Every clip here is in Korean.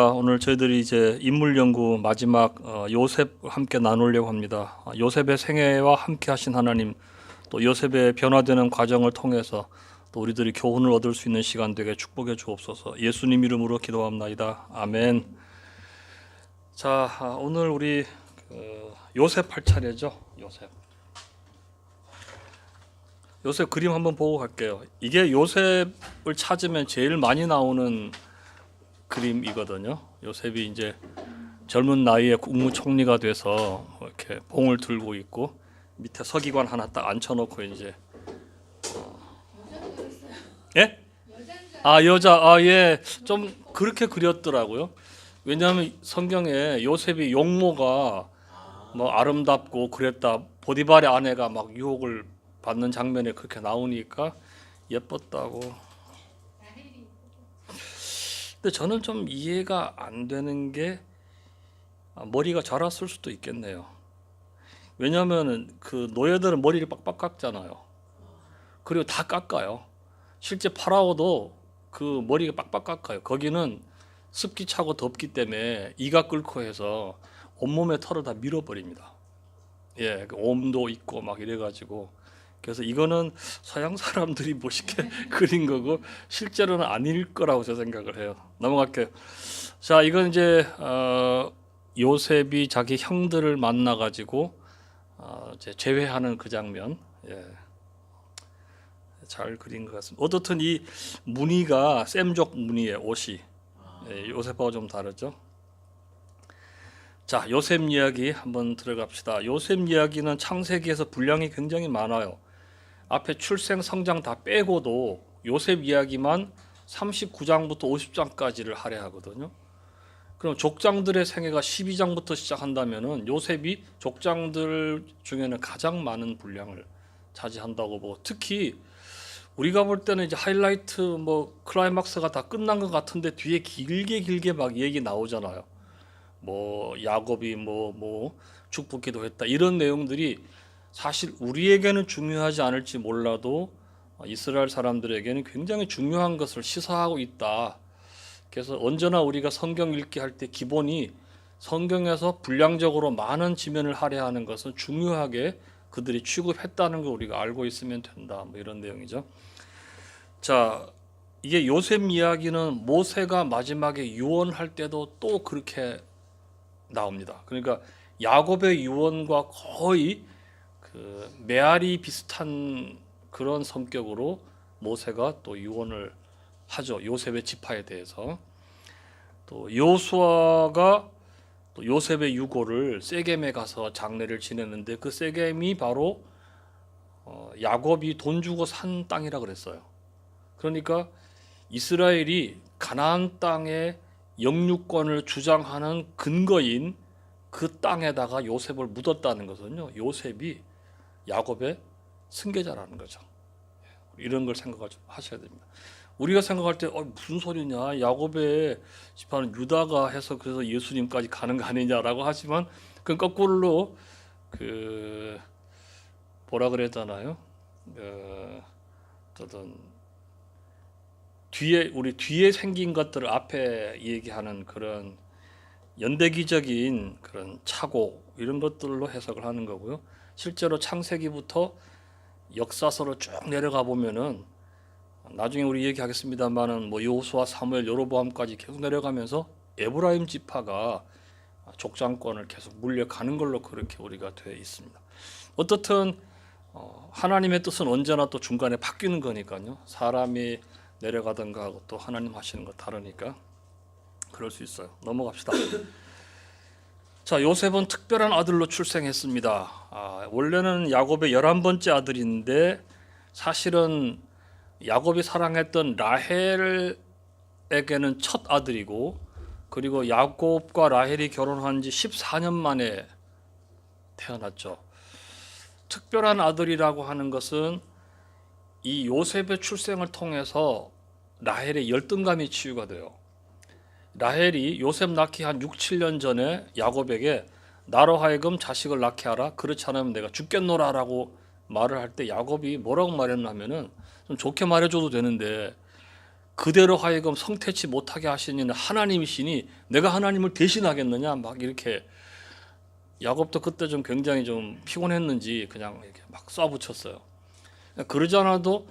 오늘 저희들이 이제 인물 연구 마지막 요셉 함께 나누려고 합니다. 요셉의 생애와 함께 하신 하나님, 또 요셉의 변화되는 과정을 통해서 또 우리들이 교훈을 얻을 수 있는 시간 되게 축복해 주옵소서. 예수님 이름으로 기도합나이다. 아멘. 자, 오늘 우리 요셉 할 차례죠. 요셉 그림 한번 보고 갈게요. 이게 요셉을 찾으면 제일 많이 나오는 그림이거든요. 요셉이 이제 젊은 나이에 국무총리가 돼서 이렇게 봉을 들고 있고 밑에 서기관 하나 딱 앉혀놓고 이제 예? 예, 좀 그렇게 그렸더라고요. 왜냐하면 성경에 요셉이 용모가 뭐 아름답고 그랬다, 보디발의 아내가 막 유혹을 받는 장면에 그렇게 나오니까 예뻤다고. 근데 저는 좀 이해가 안 되는 게 머리가 자랐을 수도 있겠네요. 왜냐하면 그 노예들은 머리를 빡빡 깎잖아요. 그리고 다 깎아요. 실제 파라오도 그 머리가 빡빡 깎아요. 거기는 습기 차고 덥기 때문에 이가 끓고 해서 온몸에 털을 다 밀어버립니다. 예, 그 옴도 있고 막 이래가지고, 그래서 이거는 서양 사람들이 멋있게 그린 거고 실제로는 아닐 거라고 저 생각을 해요. 넘어갈게요. 자, 이건 이제 요셉이 자기 형들을 만나가지고 이제 제외하는 그 장면. 예, 잘 그린 것 같습니다. 어떻든 이 무늬가 셈족 무늬의 옷이 요셉하고 좀 다르죠. 자, 요셉 이야기 한번 들어갑시다. 요셉 이야기는 창세기에서 분량이 굉장히 많아요. 앞에 출생, 성장 다 빼고도 요셉 이야기만 39장부터 50장까지를 할애하거든요. 그럼 족장들의 생애가 12장부터 시작한다면은 요셉이 족장들 중에는 가장 많은 분량을 차지한다고 보고, 특히 우리가 볼 때는 이제 하이라이트 뭐 클라이막스가 다 끝난 것 같은데 뒤에 길게 막 얘기 나오잖아요. 뭐 야곱이 뭐 축복기도 했다, 이런 내용들이 사실 우리에게는 중요하지 않을지 몰라도 이스라엘 사람들에게는 굉장히 중요한 것을 시사하고 있다. 그래서 언제나 우리가 성경 읽기 할 때 기본이 성경에서 분량적으로 많은 지면을 할애하는 것은 중요하게 그들이 취급했다는 걸 우리가 알고 있으면 된다. 뭐 이런 내용이죠. 자, 이게 요셉 이야기는 모세가 마지막에 유언할 때도 또 그렇게 나옵니다. 그러니까 야곱의 유언과 거의 그 메아리 비슷한 그런 성격으로 모세가 또 유언을 하죠. 요셉의 지파에 대해서. 또 여호수아가 또 요셉의 유고를 세겜에 가서 장례를 지냈는데 그 세겜이 바로 야곱이 돈 주고 산 땅이라 그랬어요. 그러니까 이스라엘이 가나안 땅의 영유권을 주장하는 근거인 그 땅에다가 요셉을 묻었다는 것은요, 요셉이 야곱의 승계자라는 거죠. 이런 걸 생각을 좀 하셔야 됩니다. 우리가 생각할 때 무슨 소리냐, 야곱의 집안은 유다가 해서 그래서 예수님까지 가는 거 아니냐라고 하지만, 그 거꾸로 그 뭐라 그랬잖아요. 어떤 우리 뒤에 생긴 것들을 앞에 얘기하는 그런 연대기적인 그런 착오, 이런 것들로 해석을 하는 거고요. 실제로 창세기부터 역사서로 쭉 내려가 보면은 나중에 우리 얘기하겠습니다만은 뭐 여호수아, 사무엘, 여로보암까지 계속 내려가면서 에브라임 지파가 족장권을 계속 물려가는 걸로 그렇게 우리가 되어 있습니다. 어떻든 하나님의 뜻은 언제나 또 중간에 바뀌는 거니까요. 사람이 내려가던가 하고 또 하나님 하시는 거 다르니까 그럴 수 있어요. 넘어갑시다. 자, 요셉은 특별한 아들로 출생했습니다. 원래는 야곱의 11번째 아들인데 사실은 야곱이 사랑했던 라헬에게는 첫 아들이고, 그리고 야곱과 라헬이 결혼한 지 14년 만에 태어났죠. 특별한 아들이라고 하는 것은 이 요셉의 출생을 통해서 라헬의 열등감이 치유가 돼요. 라헬이 요셉 낳기 한 6, 7년 전에 야곱에게 나로 하여금 자식을 낳게 하라, 그렇지 않으면 내가 죽겠노라 라고 말을 할 때 야곱이 뭐라고 말했냐면은, 좀 좋게 말해줘도 되는데 그대로 하여금 성태치 못하게 하시는 하나님이시니 내가 하나님을 대신하겠느냐 막 이렇게. 야곱도 그때 좀 굉장히 좀 피곤했는지 그냥 이렇게 막 쏴붙였어요. 그러지 않아도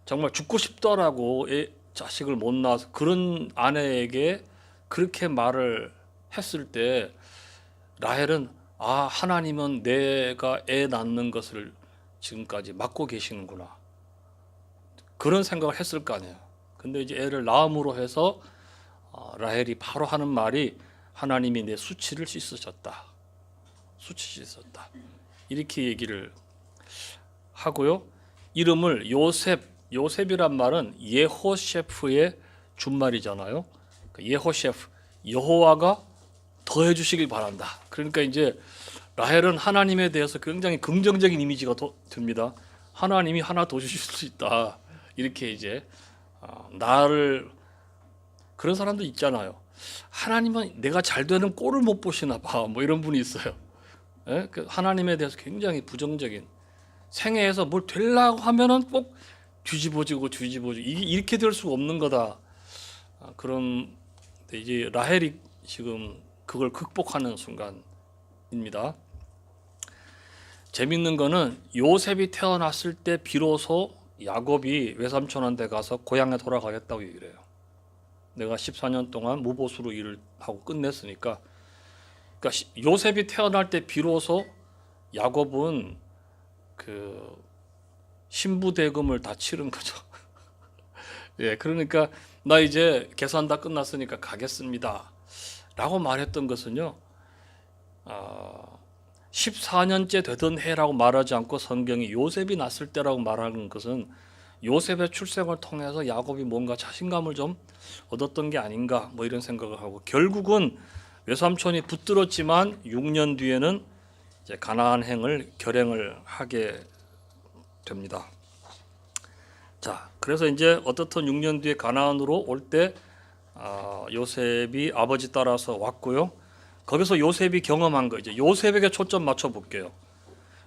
정말 죽고 싶더라고 자식을 못 낳아서 그런 아내에게 그렇게 말을 했을 때 라헬은 아, 하나님은 내가 애 낳는 것을 지금까지 막고 계시는구나, 그런 생각을 했을 거 아니에요. 근데 이제 애를 낳음으로 해서 라헬이 바로 하는 말이 하나님이 내 수치를 씻으셨다, 수치 씻었다, 이렇게 얘기를 하고요. 이름을 요셉이란 말은 예호셰프의 준말이잖아요. 예호셰프, 여호와가 더해 주시길 바란다. 그러니까 이제 라헬은 하나님에 대해서 굉장히 긍정적인 이미지가 듭니다. 하나님이 하나 더 주실 수 있다, 이렇게 이제 나를, 그런 사람도 있잖아요. 하나님은 내가 잘 되는 꼴을 못 보시나 봐, 뭐 이런 분이 있어요. 예? 하나님에 대해서 굉장히 부정적인, 생애에서 뭘 되려고 하면은 꼭 뒤집어지고 이렇게 될 수가 없는 거다. 그런 이제 라헬이 지금 그걸 극복하는 순간입니다. 재밌는 거는 요셉이 태어났을 때 비로소 야곱이 외삼촌한테 가서 고향에 돌아가겠다고 얘기를 해요. 내가 14년 동안 무보수로 일을 하고 끝냈으니까. 그러니까 요셉이 태어날 때 비로소 야곱은 그 신부 대금을 다 치른 거죠. 예, 그러니까 나 이제 계산 다 끝났으니까 가겠습니다 라고 말했던 것은요, 14년째 되던 해라고 말하지 않고 성경이 요셉이 났을 때라고 말하는 것은 요셉의 출생을 통해서 야곱이 뭔가 자신감을 좀 얻었던 게 아닌가, 뭐 이런 생각을 하고, 결국은 외삼촌이 붙들었지만 6년 뒤에는 이제 가나안행을 결행을 하게 됩니다. 자, 그래서 이제 어떻든 6년 뒤에 가나안으로 올 때 요셉이 아버지 따라서 왔고요. 거기서 요셉이 경험한 거, 이제 요셉에게 초점 맞춰 볼게요.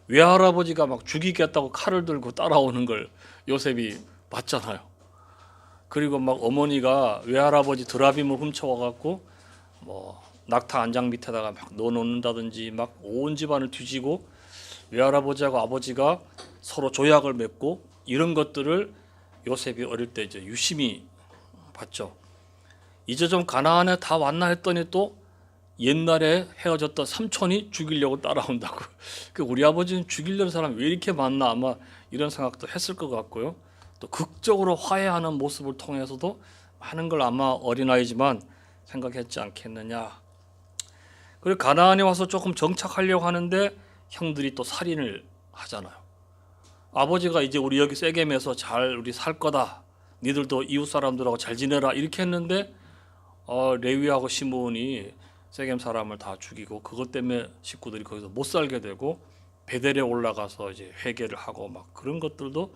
외할아버지가 막 죽이겠다고 칼을 들고 따라오는 걸 요셉이 봤잖아요. 그리고 막 어머니가 외할아버지 드라빔을 훔쳐와 갖고 뭐 낙타 안장 밑에다가 막 넣어놓는다든지 막 온 집안을 뒤지고 외할아버지하고 아버지가 서로 조약을 맺고 이런 것들을 요셉이 어릴 때 이제 유심히 봤죠. 이제 좀 가나안에 다 왔나 했더니 또 옛날에 헤어졌던 삼촌이 죽이려고 따라온다고. 우리 아버지는 죽이려는 사람이 왜 이렇게 많나, 아마 이런 생각도 했을 것 같고요. 또 극적으로 화해하는 모습을 통해서도 많은 걸 아마 어린아이지만 생각했지 않겠느냐. 그리고 가나안에 와서 조금 정착하려고 하는데 형들이 또 살인을 하잖아요. 아버지가 이제 우리 여기 세겜에서 잘 우리 살 거다, 니들도 이웃 사람들하고 잘 지내라, 이렇게 했는데 레위하고 시므온이 세겜 사람을 다 죽이고 그것 때문에 식구들이 거기서 못 살게 되고 베델에 올라가서 이제 회개를 하고 막 그런 것들도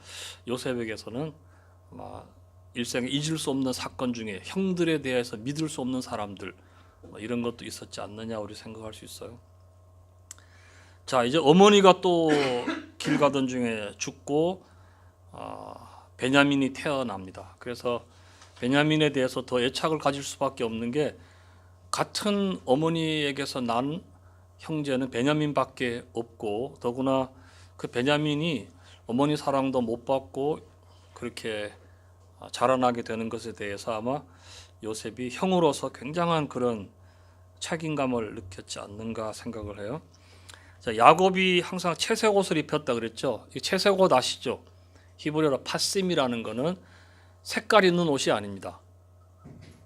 요셉에게서는 막 일생에 잊을 수 없는 사건 중에 형들에 대해서 믿을 수 없는 사람들, 이런 것도 있었지 않느냐 우리 생각할 수 있어요. 자, 이제 어머니가 또 길 가던 중에 죽고 베냐민이 태어납니다. 그래서 베냐민에 대해서 더 애착을 가질 수밖에 없는 게, 같은 어머니에게서 난 형제는 베냐민밖에 없고, 더구나 그 베냐민이 어머니 사랑도 못 받고 그렇게 자라나게 되는 것에 대해서 아마 요셉이 형으로서 굉장한 그런 책임감을 느꼈지 않는가 생각을 해요. 자, 야곱이 항상 채색 옷을 입혔다 그랬죠. 이 채색 옷 아시죠? 히브리어로 파심이라는 거는 색깔 있는 옷이 아닙니다.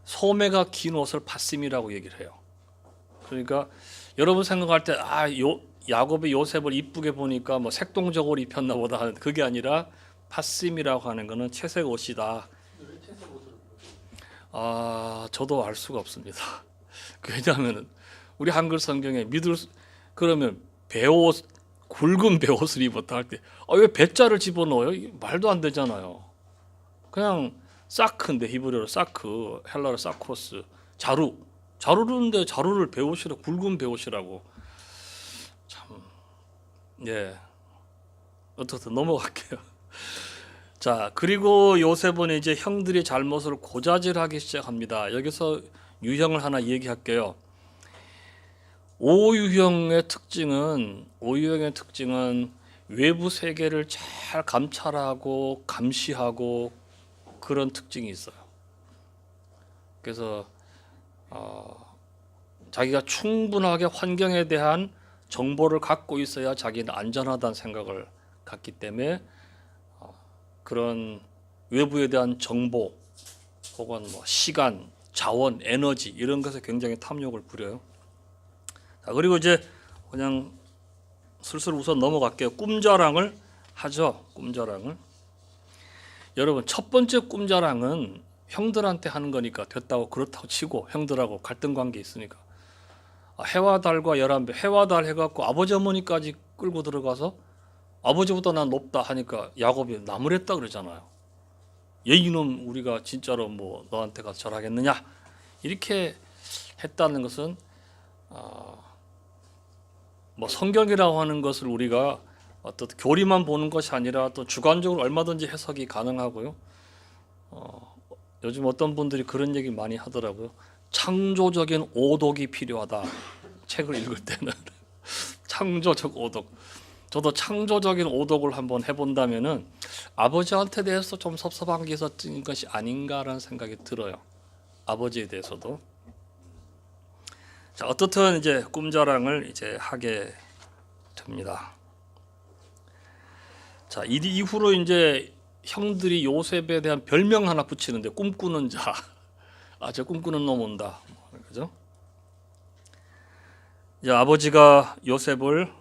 소매가 긴 옷을 파심이라고 얘기를 해요. 그러니까 여러분 생각할 때 야곱이 요셉을 이쁘게 보니까 뭐 색동적으로 입혔나 보다 하는, 그게 아니라 파심이라고 하는 거는 채색 옷이다. 저도 알 수가 없습니다. 왜냐하면 우리 한글 성경에 그러면 배옷, 굵은 배옷을 입었다 할 때 왜 배자를 집어넣어요? 말도 안 되잖아요. 그냥 사크인데, 히브리어로 사크, 헬라로 사코스, 자루인데 자루를 배옷이라고, 굵은 배옷이라고. 참, 예. 어떻든 넘어갈게요. 자, 그리고 요셉은 이제 형들의 잘못을 고자질하기 시작합니다. 여기서 유형을 하나 얘기할게요. 오유형의 특징은 외부 세계를 잘 감찰하고 감시하고 그런 특징이 있어요. 그래서 자기가 충분하게 환경에 대한 정보를 갖고 있어야 자기는 안전하다는 생각을 갖기 때문에 그런 외부에 대한 정보 혹은 뭐 시간, 자원, 에너지 이런 것에 굉장히 탐욕을 부려요. 자, 그리고 이제 그냥 슬슬 우선 넘어갈게요. 꿈자랑을 하죠. 꿈자랑을. 여러분, 첫 번째 꿈자랑은 형들한테 하는 거니까 됐다고 그렇다고 치고, 형들하고 갈등 관계 있으니까 해와 달과 11배, 해와 달 해갖고 아버지 어머니까지 끌고 들어가서 아버지보다 난 높다 하니까 야곱이 나무랬다 그러잖아요. 이놈 우리가 진짜로 뭐 너한테 가서 절하겠느냐 이렇게 했다는 것은 뭐 성경이라고 하는 것을 우리가 어떤 교리만 보는 것이 아니라 또 주관적으로 얼마든지 해석이 가능하고요. 요즘 어떤 분들이 그런 얘기 많이 하더라고요. 창조적인 오독이 필요하다. 책을 읽을 때는 창조적 오독. 저도 창조적인 오독을 한번 해본다면은 아버지한테 대해서 좀 섭섭한 게 있었던 것이 아닌가라는 생각이 들어요. 아버지에 대해서도. 자, 어떻든 이제 꿈자랑을 이제 하게 됩니다. 자, 이후로 이제 형들이 요셉에 대한 별명 하나 붙이는데 꿈꾸는 자. 저 꿈꾸는 놈 온다. 그죠? 이제 아버지가 요셉을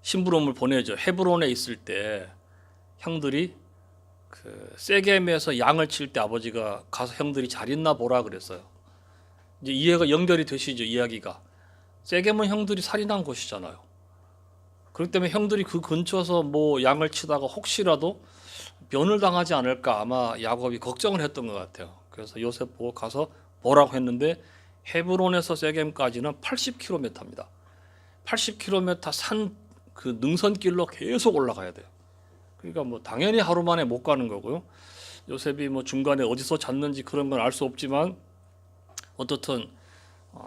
심부름을 보내죠. 헤브론에 있을 때 형들이 그 세겜에서 양을 칠 때 아버지가 가서 형들이 잘 있나 보라 그랬어요. 이제 이해가 연결이 되시죠, 이야기가. 세겜은 형들이 살인한 곳이잖아요. 그렇기 때문에 형들이 그 근처에서 뭐 양을 치다가 혹시라도 변을 당하지 않을까 아마 야곱이 걱정을 했던 것 같아요. 그래서 요셉 보고 가서 보라고 했는데 헤브론에서 세겜까지는 80km입니다. 80km 산 그 능선길로 계속 올라가야 돼요. 그러니까 뭐 당연히 하루 만에 못 가는 거고요. 요셉이 뭐 중간에 어디서 잤는지 그런 건 알 수 없지만 어떻든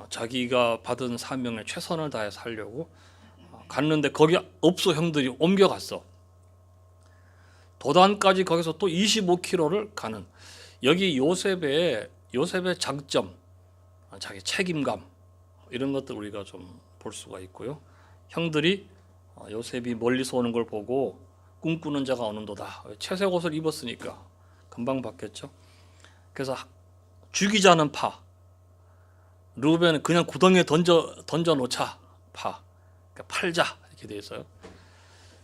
자기가 받은 사명에 최선을 다해 살려고 갔는데 거기 없어. 형들이 옮겨갔어. 도단까지 거기서 또 25km를 가는. 여기 요셉의 장점, 자기 책임감 이런 것들 우리가 좀 볼 수가 있고요. 형들이 요셉이 멀리서 오는 걸 보고 꿈꾸는 자가 오는도다. 채색 옷을 입었으니까 금방 봤겠죠. 그래서 죽이자는 파. 르우벤은 그냥 구덩이에 던져 놓자 파. 그러니까 팔자 이렇게 돼 있어요.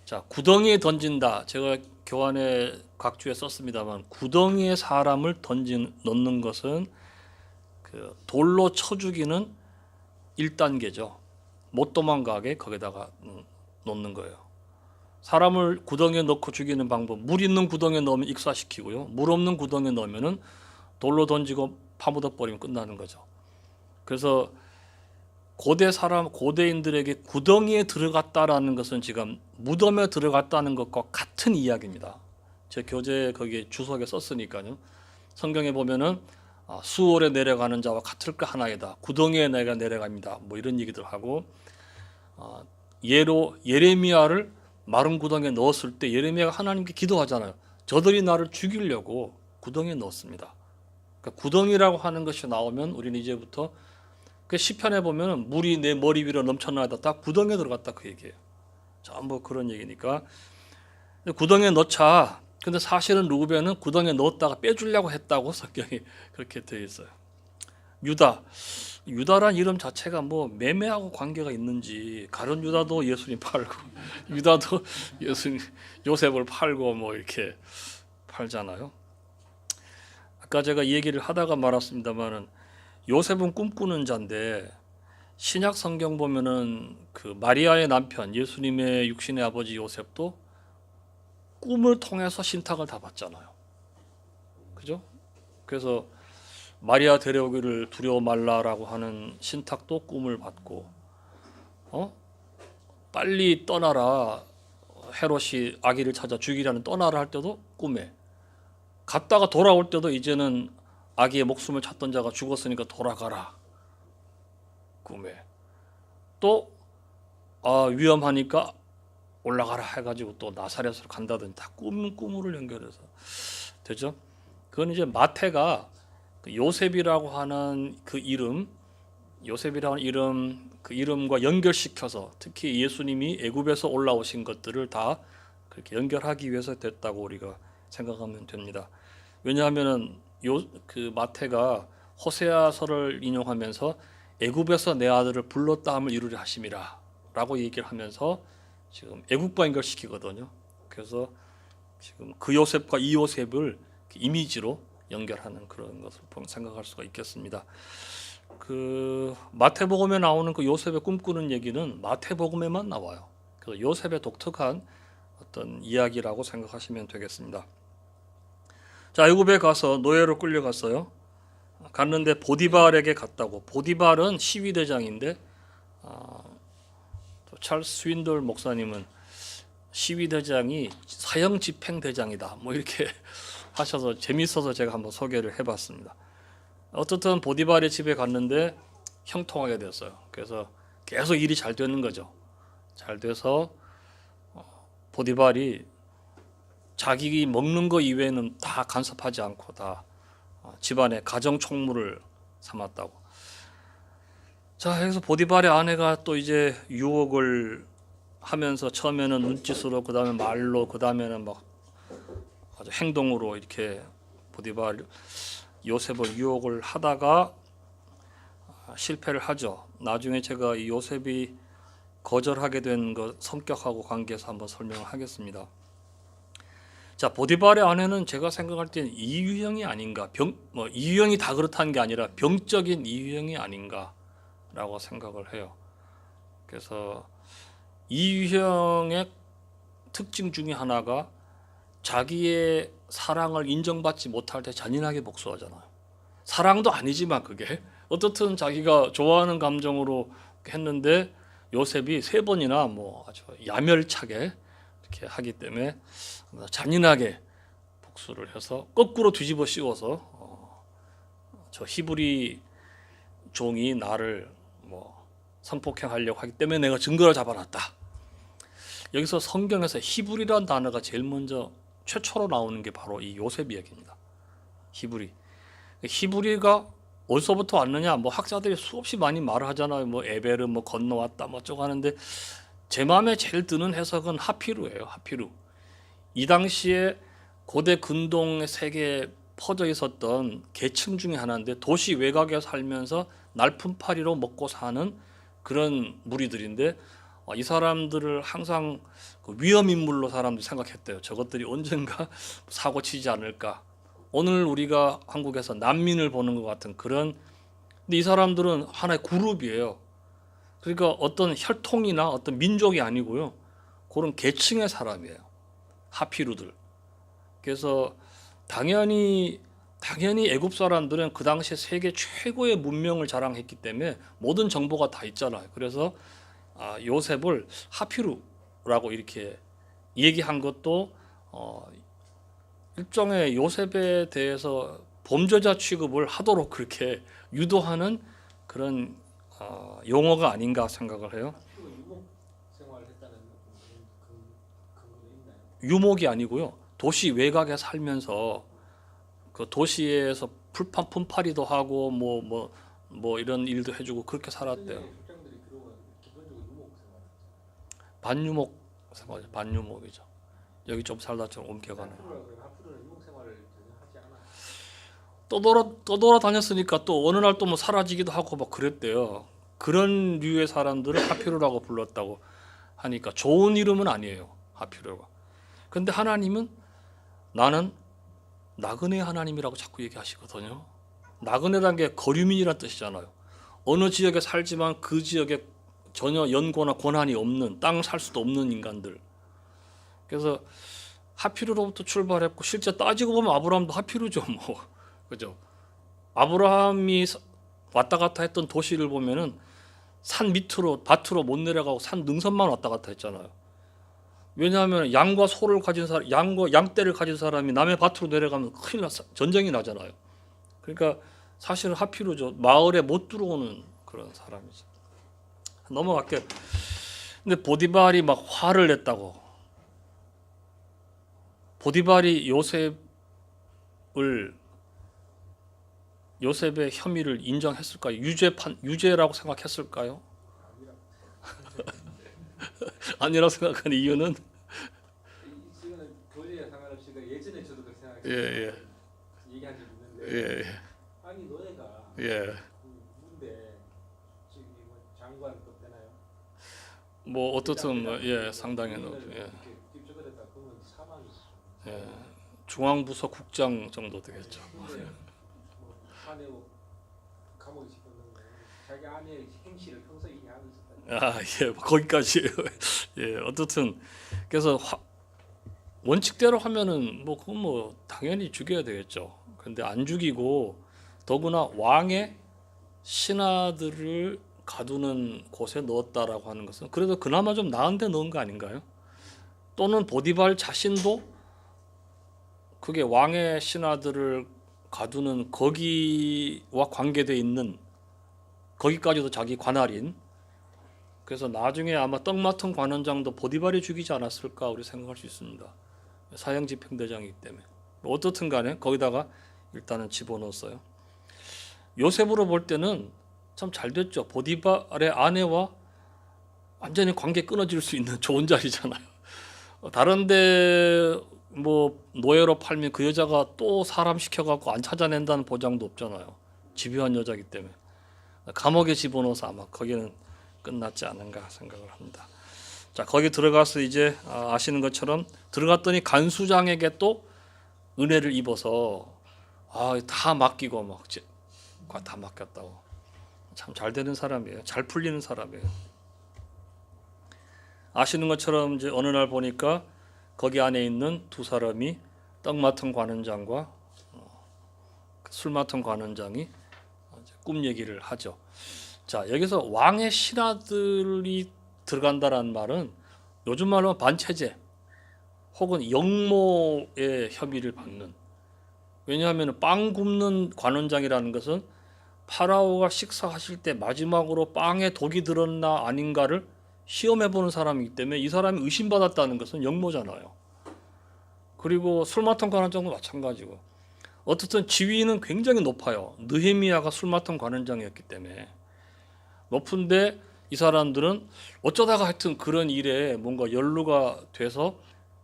자, 구덩이에 던진다. 제가 교환에 각주에 썼습니다만 구덩이에 사람을 넣는 것은 그 돌로 쳐 죽이는 1단계죠. 못 도망가게 거기다가 놓는 거예요. 사람을 구덩이에 넣고 죽이는 방법, 물 있는 구덩이에 넣으면 익사시키고요. 물 없는 구덩이에 넣으면은 돌로 던지고 파묻어 버리면 끝나는 거죠. 그래서 고대인들에게 구덩이에 들어갔다라는 것은 지금 무덤에 들어갔다는 것과 같은 이야기입니다. 제 교재 거기에 주석에 썼으니까요. 성경에 보면은 수월에 내려가는 자와 같을까 하나이다. 구덩이에 내가 내려갑니다. 뭐 이런 얘기들 하고 예레미야를 마른 구덩이에 넣었을 때 예레미야가 하나님께 기도하잖아요. 저들이 나를 죽이려고 구덩이에 넣었습니다. 그러니까 구덩이라고 하는 것이 나오면 우리는 이제부터 그 시편에 보면 물이 내 머리 위로 넘쳐나다 다 구덩이에 들어갔다 그 얘기예요. 전부 그런 얘기니까 구덩이에 넣자. 근데 사실은 르우벤은 구덩이에 넣었다가 빼주려고 했다고 성경이 그렇게 되어 있어요. 유다란 이름 자체가 뭐 매매하고 관계가 있는지 가룟 유다도 예수님 팔고 유다도 요셉을 팔고 뭐 이렇게 팔잖아요. 아까 제가 이 얘기를 하다가 말았습니다만은 요셉은 꿈꾸는 자인데 신약 성경 보면은 그 마리아의 남편 예수님의 육신의 아버지 요셉도 꿈을 통해서 신탁을 다 받잖아요. 그죠? 그래서 마리아 데려오기를 두려워 말라라고 하는 신탁도 꿈을 받고 빨리 떠나라 헤롯이 아기를 찾아 죽이려는 떠나라 할 때도 꿈에, 갔다가 돌아올 때도 이제는 아기의 목숨을 찾던 자가 죽었으니까 돌아가라 꿈에, 또 위험하니까 올라가라 해가지고 또 나사렛으로 간다든지 다 꿈으로 연결해서 되죠. 그건 이제 마태가 그 요셉이라고 하는 그 이름, 그 이름과 연결시켜서 특히 예수님이 애굽에서 올라오신 것들을 다 그렇게 연결하기 위해서 됐다고 우리가 생각하면 됩니다. 왜냐하면은 그 마태가 호세아서를 인용하면서 애굽에서 내 아들을 불렀다 함을 이루려 하심이라라고 얘기를 하면서 지금 애국과 연결시키거든요. 그래서 지금 그 요셉과 이 요셉을 이미지로 연결하는 그런 것을 생각할 수가 있겠습니다. 그 마태복음에 나오는 그 요셉의 꿈꾸는 얘기는 마태복음에만 나와요. 그 요셉의 독특한 어떤 이야기라고 생각하시면 되겠습니다. 자, 애굽에 가서 노예로 끌려갔어요. 갔는데 보디발에게 갔다고. 보디발은 시위대장인데 찰스 스윈돌 목사님은 시위대장이 사형 집행대장이다 뭐 이렇게 하셔서 재밌어서 제가 한번 소개를 해봤습니다. 어떻든 보디발의 집에 갔는데 형통하게 됐어요. 그래서 계속 일이 잘 되는 거죠. 잘 돼서 보디발이 자기 먹는 거 이외에는 다 간섭하지 않고 다 집안의 가정 총무를 삼았다고. 자, 그래서 보디발의 아내가 또 이제 유혹을 하면서 처음에는 눈짓으로, 그 다음에 말로, 그 다음에는 막 아주 행동으로 이렇게 보디발 요셉을 유혹을 하다가 실패를 하죠. 나중에 제가 이 요셉이 거절하게 된 것 성격하고 관계해서 한번 설명을 하겠습니다. 자, 보디발의 아내는 제가 생각할 때는 이유형이 아닌가, 이유형이 다 그렇다는 게 아니라 병적인 이유형이 아닌가라고 생각을 해요. 그래서 이유형의 특징 중에 하나가 자기의 사랑을 인정받지 못할 때 잔인하게 복수하잖아요. 사랑도 아니지만 그게 어떻든 자기가 좋아하는 감정으로 했는데 요셉이 3번이나 뭐 아주 야멸차게 이렇게 하기 때문에 잔인하게 복수를 해서 거꾸로 뒤집어 씌워서 저 히브리 종이 나를 뭐 성폭행하려고 하기 때문에 내가 증거를 잡아놨다. 여기서 성경에서 히브리라는 단어가 제일 먼저 최초로 나오는 게 바로 이 요셉 이야기입니다. 히브리가 어디서부터 왔느냐? 뭐 학자들이 수없이 많이 말을 하잖아요. 뭐 에베르 뭐 건너왔다 뭐 어쩌고 하는데 제 마음에 제일 드는 해석은 하피루예요. 하피루. 이 당시에 고대 근동의 세계에 퍼져 있었던 계층 중에 하나인데 도시 외곽에 살면서 날품팔이로 먹고 사는 그런 무리들인데 이 사람들을 항상 위험 인물로 사람들이 생각했대요. 저것들이 언젠가 사고 치지 않을까. 오늘 우리가 한국에서 난민을 보는 것 같은 그런, 근데 이 사람들은 하나의 그룹이에요. 그러니까 어떤 혈통이나 어떤 민족이 아니고요. 그런 계층의 사람이에요. 하피루들. 그래서 당연히 애굽 사람들은 그 당시에 세계 최고의 문명을 자랑했기 때문에 모든 정보가 다 있잖아요. 그래서 요셉을 하피루라고 이렇게 얘기한 것도 일종의 요셉에 대해서 범죄자 취급을 하도록 그렇게 유도하는 그런 용어가 아닌가 생각을 해요. 유목 생활을 했다는 근거도 있나요? 유목이 아니고요. 도시 외곽에 살면서 그 도시에서 풀판 품팔이도 하고 뭐 이런 일도 해주고 그렇게 살았대요. 직장들이 그러고 기본적으로 유목 생활. 반유목 생활, 반유목이죠. 여기 좀 살다 좀 옮겨가는. 하프로는 유목 생활을 전혀 하지 않아. 떠돌아 다녔으니까 또 어느 날 또 뭐 사라지기도 하고 막 그랬대요. 그런 류의 사람들을 하피루라고 불렀다고 하니까 좋은 이름은 아니에요. 하피루가. 근데 하나님은 나는 나그네 하나님이라고 자꾸 얘기하시거든요. 나그네라는 게 거류민이라는 뜻이잖아요. 어느 지역에 살지만 그 지역에 전혀 연고나 권한이 없는, 땅 살 수도 없는 인간들. 그래서 하피루로부터 출발했고 실제 따지고 보면 아브라함도 하피루죠, 뭐. 그죠? 아브라함이 왔다 갔다 했던 도시를 보면은 산 밑으로 밭으로 못 내려가고 산 능선만 왔다 갔다 했잖아요. 왜냐하면 양과 소를 가진 사람, 양떼를 가진 사람이 남의 밭으로 내려가면 큰일 나, 전쟁이 나잖아요. 그러니까 사실은 하필이죠. 마을에 못 들어오는 그런 사람이죠. 넘어갈게요. 근데 보디발이 막 화를 냈다고. 보디발이 요셉의 혐의를 인정했을까요? 유죄라고 생각했을까요? 아니라고 생각하는 이유는 이거는 교리에 상관없이 예전에 저도 그렇게 예, 생각했어요. 얘기한 적이 있는데 예, 아니 너네가 예. 누군데 지금 뭐 장관급 되나요? 뭐 어떻든 예, 상당히 높. 예. 이렇게 찝쩍거렸다 그러면 사망이죠. 예. 중앙부서 국장 정도 되겠죠. 근데 뭐 화내고 감옥에 집어넣는 거 자기 아내의 행실을 평소 이미 알고 있었다. 아, 예, 거기까지예요. 예, 어떻든 그래서 원칙대로 하면은 뭐 그건 뭐 당연히 죽여야 되겠죠. 근데 안 죽이고 더구나 왕의 신하들을 가두는 곳에 넣었다라고 하는 것은 그래도 그나마 좀 나은 데 넣은 거 아닌가요? 또는 보디발 자신도 그게 왕의 신하들을 가두는 거기와 관계돼 있는 거기까지도 자기 관할인 그래서 나중에 아마 떡 맡은 관원장도 보디발이 죽이지 않았을까 우리 생각할 수 있습니다. 사형집행대장이기 때문에 뭐 어떻든 간에 거기다가 일단은 집어넣었어요. 요셉으로 볼 때는 참 잘 됐죠. 보디발의 아내와 완전히 관계 끊어질 수 있는 좋은 자리잖아요. 다른데 뭐 노예로 팔면 그 여자가 또 사람 시켜갖고 안 찾아낸다는 보장도 없잖아요. 집요한 여자기 때문에 감옥에 집어넣어서 아마 거기는 끝났지 않은가 생각을 합니다. 자 거기 들어가서 이제 아시는 것처럼 들어갔더니 간수장에게 또 은혜를 입어서 다 맡기고 막 다 맡겼다고. 참 잘 되는 사람이에요. 잘 풀리는 사람이에요. 아시는 것처럼 이제 어느 날 보니까 거기 안에 있는 두 사람이 떡 맡은 관원장과 술 맡은 관원장이 꿈 얘기를 하죠. 자 여기서 왕의 신하들이 들어간다라는 말은 요즘 말로 반체제 혹은 영모의 혐의를 받는 왜냐하면 빵 굽는 관원장이라는 것은 파라오가 식사하실 때 마지막으로 빵에 독이 들었나 아닌가를 시험해 보는 사람이기 때문에 이 사람이 의심받았다는 것은 영모잖아요. 그리고 술 맡은 관원장도 마찬가지고 어떻든 지위는 굉장히 높아요. 느헤미야가 술 맡은 관원장이었기 때문에 높은데 이 사람들은 어쩌다가 하여튼 그런 일에 뭔가 연루가 돼서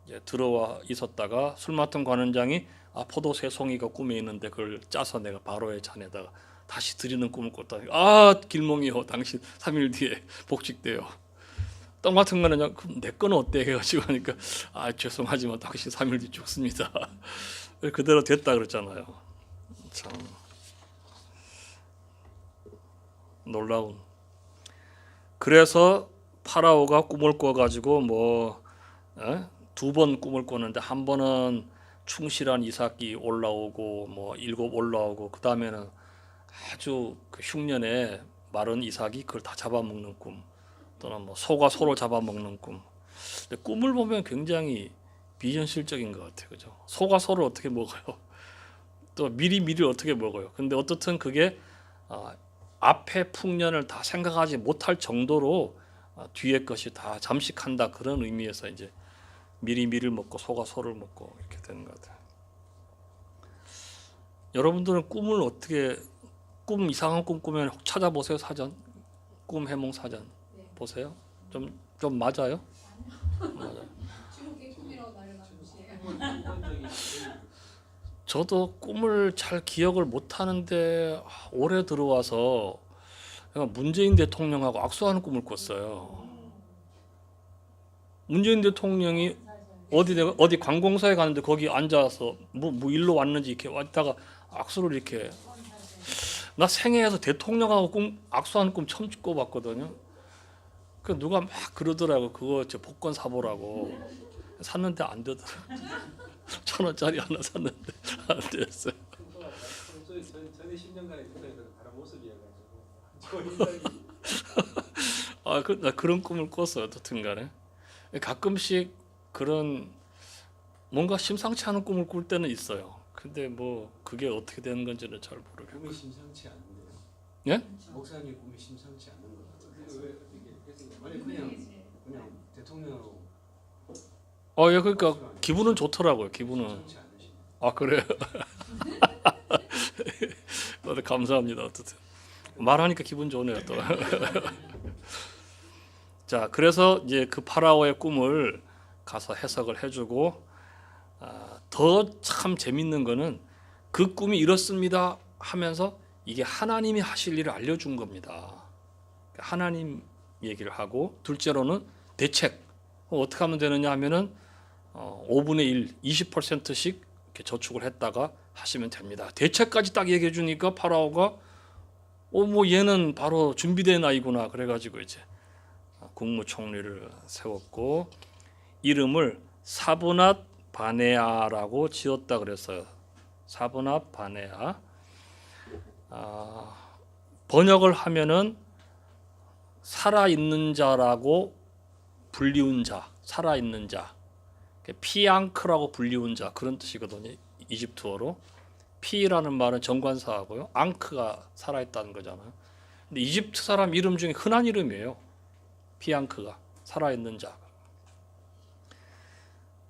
이제 들어와 있었다가 술 맡은 관원장이 포도 세 송이가 꿈에 있는데 그걸 짜서 내가 바로의 잔에다가 다시 드리는 꿈을 꿨다. 길몽이요. 당신 3일 뒤에 복직돼요. 떡 같은 거는 그냥 내 거는 어때 해가지고 하니까 죄송하지만 당신 3일 뒤 죽습니다. 그대로 됐다 그랬잖아요. 참 놀라운. 그래서 파라오가 꿈을 꿔가지고 두 번 꿈을 꿨는데 한 번은 충실한 이삭이 올라오고 7 올라오고 그 다음에는 아주 그 흉년에 마른 이삭이 그걸 다 잡아먹는 꿈 또는 소가 소를 잡아먹는 꿈. 근데 꿈을 보면 굉장히 비현실적인 것 같아요, 그죠? 소가 소를 어떻게 먹어요? 또 미리를 어떻게 먹어요? 근데 어떻든 그게 앞에 풍년을 다 생각하지 못할 정도로 뒤에 것이 다 잠식한다 그런 의미에서 이제 미리를 먹고 소가 소를 먹고 이렇게 되는 것 같아요. 여러분들은 꿈을 어떻게 이상한 꿈 꾸면 찾아보세요. 사전 꿈 해몽 사전 보세요. 좀 맞아요? 맞아요. 저도 꿈을 잘 기억을 못 하는데 올해 들어와서 문재인 대통령하고 악수하는 꿈을 꿨어요. 문재인 대통령이 어디 관공서에 가는데 거기 앉아서 뭐 일로 왔는지 이렇게 왔다가 악수를 이렇게 나 생애에서 대통령하고 악수하는 꿈 처음 꿔봤거든요. 그 누가 막 그러더라고 그거 복권 사보라고 샀는데 안 되더라고. 1,000원짜리 하나 샀는데 안 됐어요. 전에 10년간의 인생에서 다른 모습이어가지고 나 그런 꿈을 꿨어요. 어떻든간에 가끔씩 그런 뭔가 심상치 않은 꿈을 꿀 때는 있어요. 근데 뭐 그게 어떻게 되는 건지는 잘 모르겠고. 꿈이 심상치 않은데요. 예? 목사님 꿈이 심상치 않는 것 같아요. 왜 이게 아니 그냥 대통령으로 예, 그러니까 기분은 좋더라고요. 기분은. 심상치 않으시네. 아, 그래요? 네, 감사합니다. 어쨌든 말하니까 기분 좋네요 또. 자, 그래서 이제 그 파라오의 꿈을 가서 해석을 해주고, 더 참 재밌는 거는 그 꿈이 이렇습니다 하면서 이게 하나님이 하실 일을 알려준 겁니다. 하나님 얘기를 하고, 둘째로는 대책. 어떻게 하면 되느냐 하면은 5분의 1, 20%씩 이렇게 저축을 했다가 하시면 됩니다. 대책까지 딱 얘기해 주니까 파라오가 뭐 얘는 바로 준비된 아이구나 그래가지고 이제 국무총리를 세웠고 이름을 사브낫 바네아라고 지었다 그랬어요. 사브낫 바네아. 번역을 하면은 살아있는 자라고 불리운 자, 살아있는 자. 피앙크라고 불리운 자 그런 뜻이거든요. 이집트어로. 피라는 말은 정관사하고요. 앙크가 살아있다는 거잖아요. 근데 이집트 사람 이름 중에 흔한 이름이에요. 피앙크가 살아있는 자.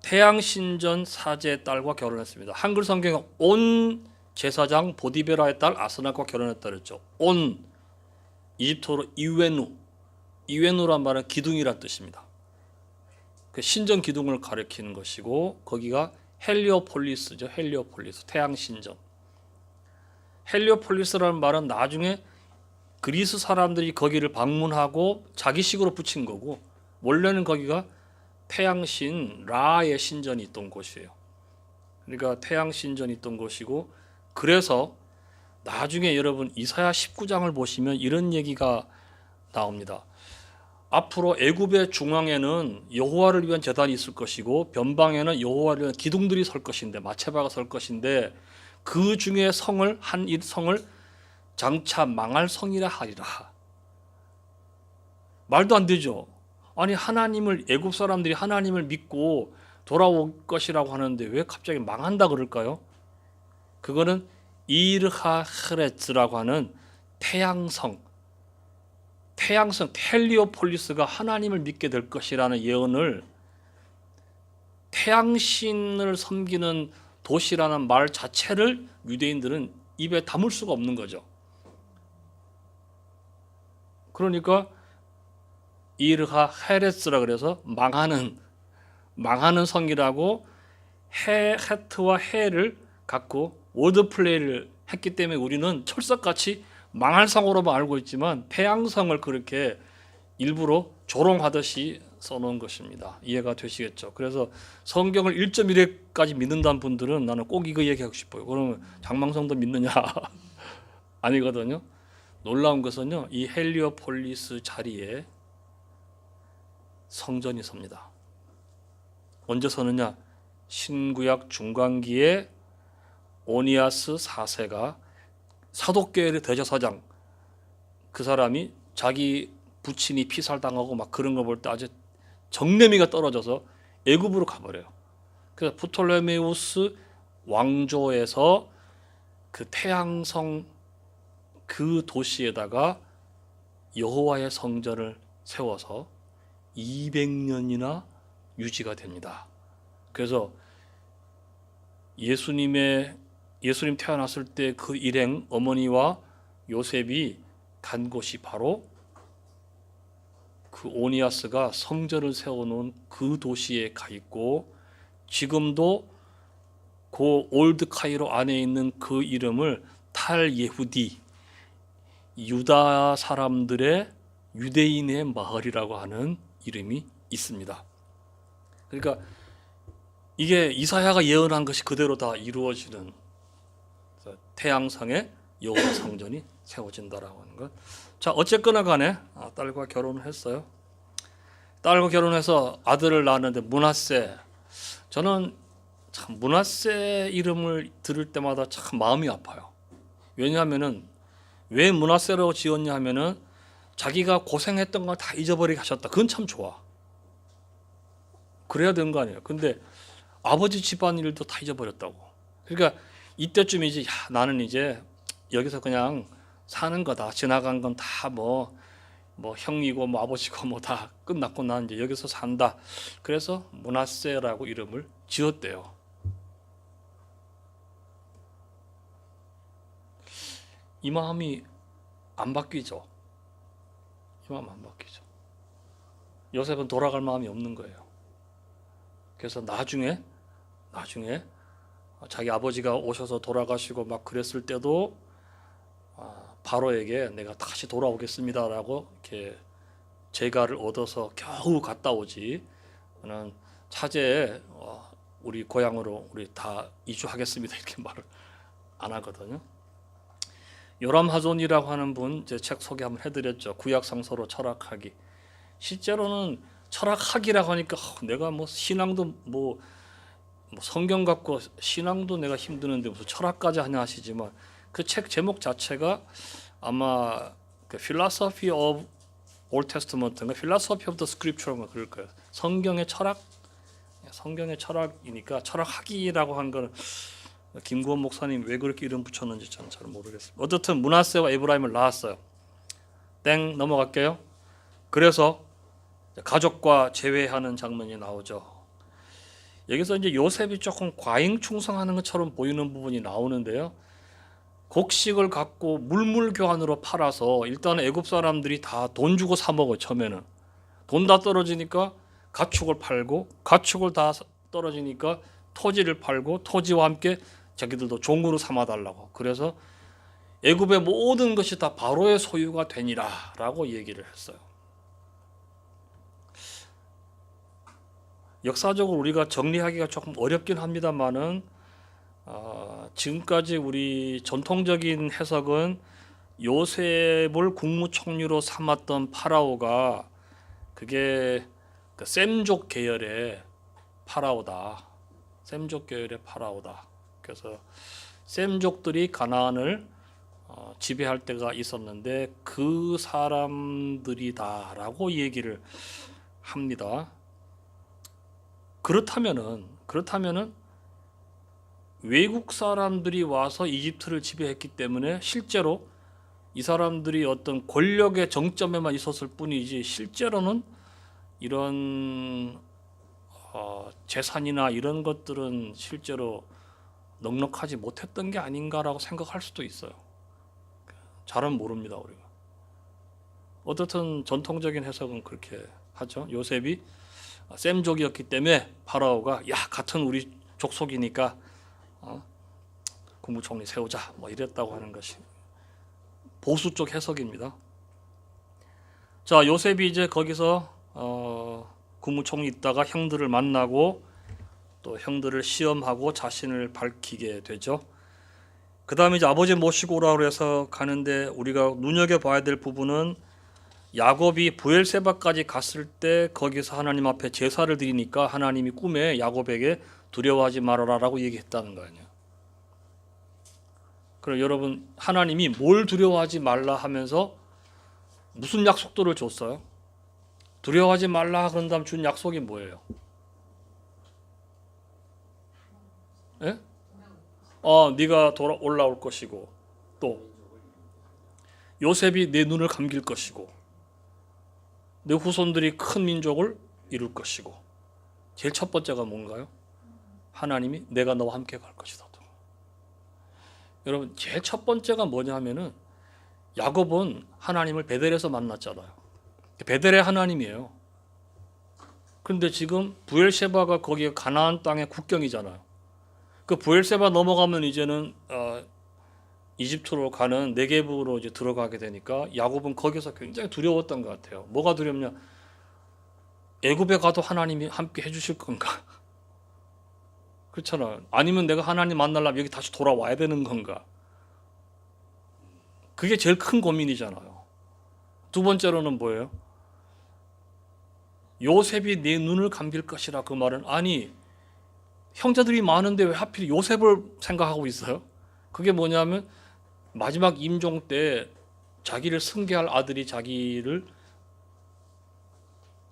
태양신전 사제의 딸과 결혼했습니다. 한글 성경에 온 제사장 보디베라의 딸 아스낫과 결혼했다 그랬죠. 온 이집트어로 이웨누란 말은 기둥이란 뜻입니다. 그 신전 기둥을 가리키는 것이고 거기가 헬리오폴리스죠. 헬리오폴리스 태양신전. 헬리오폴리스라는 말은 나중에 그리스 사람들이 거기를 방문하고 자기식으로 붙인 거고 원래는 거기가 태양신 라의 신전이 있던 곳이에요. 그러니까 태양신전이 있던 곳이고 그래서 나중에 여러분 이사야 19장을 보시면 이런 얘기가 나옵니다. 앞으로 애굽의 중앙에는 여호와를 위한 제단이 있을 것이고 변방에는 여호와를 위한 기둥들이 설 것인데 마체바가 설 것인데 그 중에 성을 한 이 성을 장차 망할 성이라 하리라. 말도 안 되죠. 아니 하나님을 애굽 사람들이 하나님을 믿고 돌아올 것이라고 하는데 왜 갑자기 망한다 그럴까요? 그거는 이르하흐레츠라고 하는 태양성 헬리오폴리스가 하나님을 믿게 될 것이라는 예언을 태양신을 섬기는 도시라는 말 자체를 유대인들은 입에 담을 수가 없는 거죠. 그러니까 이르하헤레스라 그래서 망하는 성이라고 헤트와 헤를 갖고 워드 플레이를 했기 때문에 우리는 철석같이 망할 성으로만 알고 있지만 태양성을 그렇게 일부러 조롱하듯이 써놓은 것입니다. 이해가 되시겠죠? 그래서 성경을 1.1회까지 믿는다는 분들은 나는 꼭 이거 얘기하고 싶어요. 그러면 장망성도 믿느냐? 아니거든요. 놀라운 것은요. 이 헬리오폴리스 자리에 성전이 섭니다. 언제 서느냐? 신구약 중간기에 오니아스 4세가 사독교회의 대제사장 그 사람이 자기 부친이 피살당하고 막 그런 거 볼 때 아주 정내미가 떨어져서 애굽으로 가버려요. 그래서 프톨레메우스 왕조에서 그 태양성 그 도시에다가 여호와의 성전을 세워서 200년이나 유지가 됩니다. 그래서 예수님 태어났을 때 그 일행 어머니와 요셉이 간 곳이 바로 그 오니아스가 성전을 세워놓은 그 도시에 가 있고 지금도 그 올드 카이로 안에 있는 그 이름을 탈 예후디 유다 사람들의 유대인의 마을이라고 하는 이름이 있습니다. 그러니까 이게 이사야가 예언한 것이 그대로 다 이루어지는 태양성의 여호와 성전이 세워진다라고 하는 것. 자, 어쨌거나 간에 딸과 결혼을 했어요. 딸과 결혼해서 아들을 낳았는데 므낫세. 저는 참 므낫세 이름을 들을 때마다 참 마음이 아파요. 왜냐하면은 왜 므낫세라고 지었냐 하면은 자기가 고생했던 걸 다 잊어버리게 하셨다. 그건 참 좋아. 그래야 되는 거 아니에요. 근데 아버지 집안일도 다 잊어버렸다고. 그러니까 이때쯤이지, 야, 나는 이제 여기서 그냥 사는 거다. 지나간 건 다 뭐 형이고 뭐 아버지고 뭐 다 끝났고 난 이제 여기서 산다. 그래서 므낫세라고 이름을 지었대요. 이 마음이 안 바뀌죠. 이 마음 안 바뀌죠. 요셉은 돌아갈 마음이 없는 거예요. 그래서 나중에 자기 아버지가 오셔서 돌아가시고 막 그랬을 때도 바로에게 내가 다시 돌아오겠습니다라고 이렇게 재가를 얻어서 겨우 갔다 오지. 저는 차제에 우리 고향으로 우리 다 이주하겠습니다 이렇게 말을 안 하거든요. 요람하존이라고 하는 분 제 책 소개 한번 해드렸죠. 구약상서로 철학하기. 실제로는 철학하기라고 하니까 내가 뭐 신앙도 뭐 성경 갖고 신앙도 내가 힘드는데 무슨 철학까지 하냐 하시지만 그 책 제목 자체가 아마 그 Philosophy of Old Testament인가 Philosophy of the Scripture인가 그럴 거예요. 성경의 철학이니까 철학하기라고 한 거는 김구원 목사님 왜 그렇게 이름 붙였는지 저는 잘 모르겠습니다. 어쨌든 므낫세와 에브라임을 낳았어요. 땡 넘어갈게요. 그래서 가족과 재회하는 장면이 나오죠. 여기서 이제 요셉이 조금 과잉 충성하는 것처럼 보이는 부분이 나오는데요. 곡식을 갖고 물물교환으로 팔아서 일단 애굽 사람들이 다 돈 주고 사 먹어. 처음에는 돈 다 떨어지니까 가축을 팔고 가축을 다 떨어지니까 토지를 팔고 토지와 함께 자기들도 종으로 삼아 달라고. 그래서 애굽의 모든 것이 다 바로의 소유가 되니라라고 얘기를 했어요. 역사적으로 우리가 정리하기가 조금 어렵긴 합니다만은 지금까지 우리 전통적인 해석은 요셉을 국무총리로 삼았던 파라오가 그게 그 셈족 계열의 파라오다. 셈족 계열의 파라오다. 그래서 셈족들이 가나안을 지배할 때가 있었는데 그 사람들이다라고 얘기를 합니다. 그렇다면은 외국 사람들이 와서 이집트를 지배했기 때문에 실제로 이 사람들이 어떤 권력의 정점에만 있었을 뿐이지 실제로는 이런 재산이나 이런 것들은 실제로 넉넉하지 못했던 게 아닌가라고 생각할 수도 있어요. 잘은 모릅니다 우리가. 어떻든 전통적인 해석은 그렇게 하죠. 요셉이 셈족이었기 때문에 파라오가 야 같은 우리 족속이니까 국무총리 세우자 뭐 이랬다고 하는 것이 보수 쪽 해석입니다. 자 요셉이 이제 거기서 국무총리 있다가 형들을 만나고 또 형들을 시험하고 자신을 밝히게 되죠. 그 다음에 이제 아버지 모시고 오라고 해서 가는데 우리가 눈여겨봐야 될 부분은 야곱이 부엘세바까지 갔을 때 거기서 하나님 앞에 제사를 드리니까 하나님이 꿈에 야곱에게 두려워하지 말아라라고 얘기했다는 거 아니에요. 그럼 여러분 하나님이 뭘 두려워하지 말라 하면서 무슨 약속들을 줬어요? 두려워하지 말라 그런 다음 준 약속이 뭐예요? 예? 네가 올라올 것이고 또 요셉이 내 눈을 감길 것이고 내 후손들이 큰 민족을 이룰 것이고 제일 첫 번째가 뭔가요? 하나님이 내가 너와 함께 갈 것이다. 여러분 제일 첫 번째가 뭐냐 하면은 야곱은 하나님을 베델에서 만났잖아요. 베델의 하나님이에요. 그런데 지금 부엘세바가 거기가 가나안 땅의 국경이잖아요. 그 부엘세바 넘어가면 이제는 이집트로 가는 네게브로 이제 들어가게 되니까 야곱은 거기서 굉장히 두려웠던 것 같아요. 뭐가 두렵냐? 애굽에 가도 하나님이 함께 해주실 건가? 그렇잖아요. 아니면 내가 하나님 만나려면 여기 다시 돌아와야 되는 건가? 그게 제일 큰 고민이잖아요. 두 번째로는 뭐예요? 요셉이 내 눈을 감길 것이라 그 말은 아니 형제들이 많은데 왜 하필 요셉을 생각하고 있어요? 그게 뭐냐면 마지막 임종 때 자기를 승계할 아들이 자기를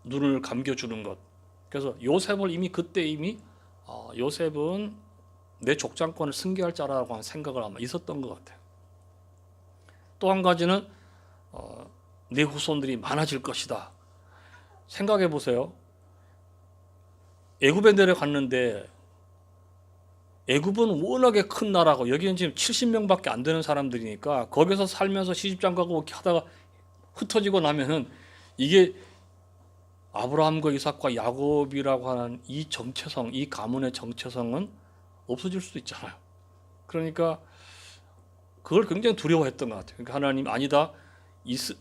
눈을 감겨주는 것. 그래서 요셉을 이미 요셉은 내 족장권을 승계할 자라고 하는 생각을 아마 있었던 것 같아요. 또 한 가지는 내 후손들이 많아질 것이다. 생각해 보세요. 애굽에 내려갔는데 애굽은 워낙에 큰 나라고 여기는 지금 70명밖에 안 되는 사람들이니까 거기서 살면서 시집장가고 이렇게 하다가 흩어지고 나면은 이게 아브라함과 이삭과 야곱이라고 하는 이 정체성, 이 가문의 정체성은 없어질 수도 있잖아요. 그러니까 그걸 굉장히 두려워했던 것 같아요. 그러니까 하나님 아니다.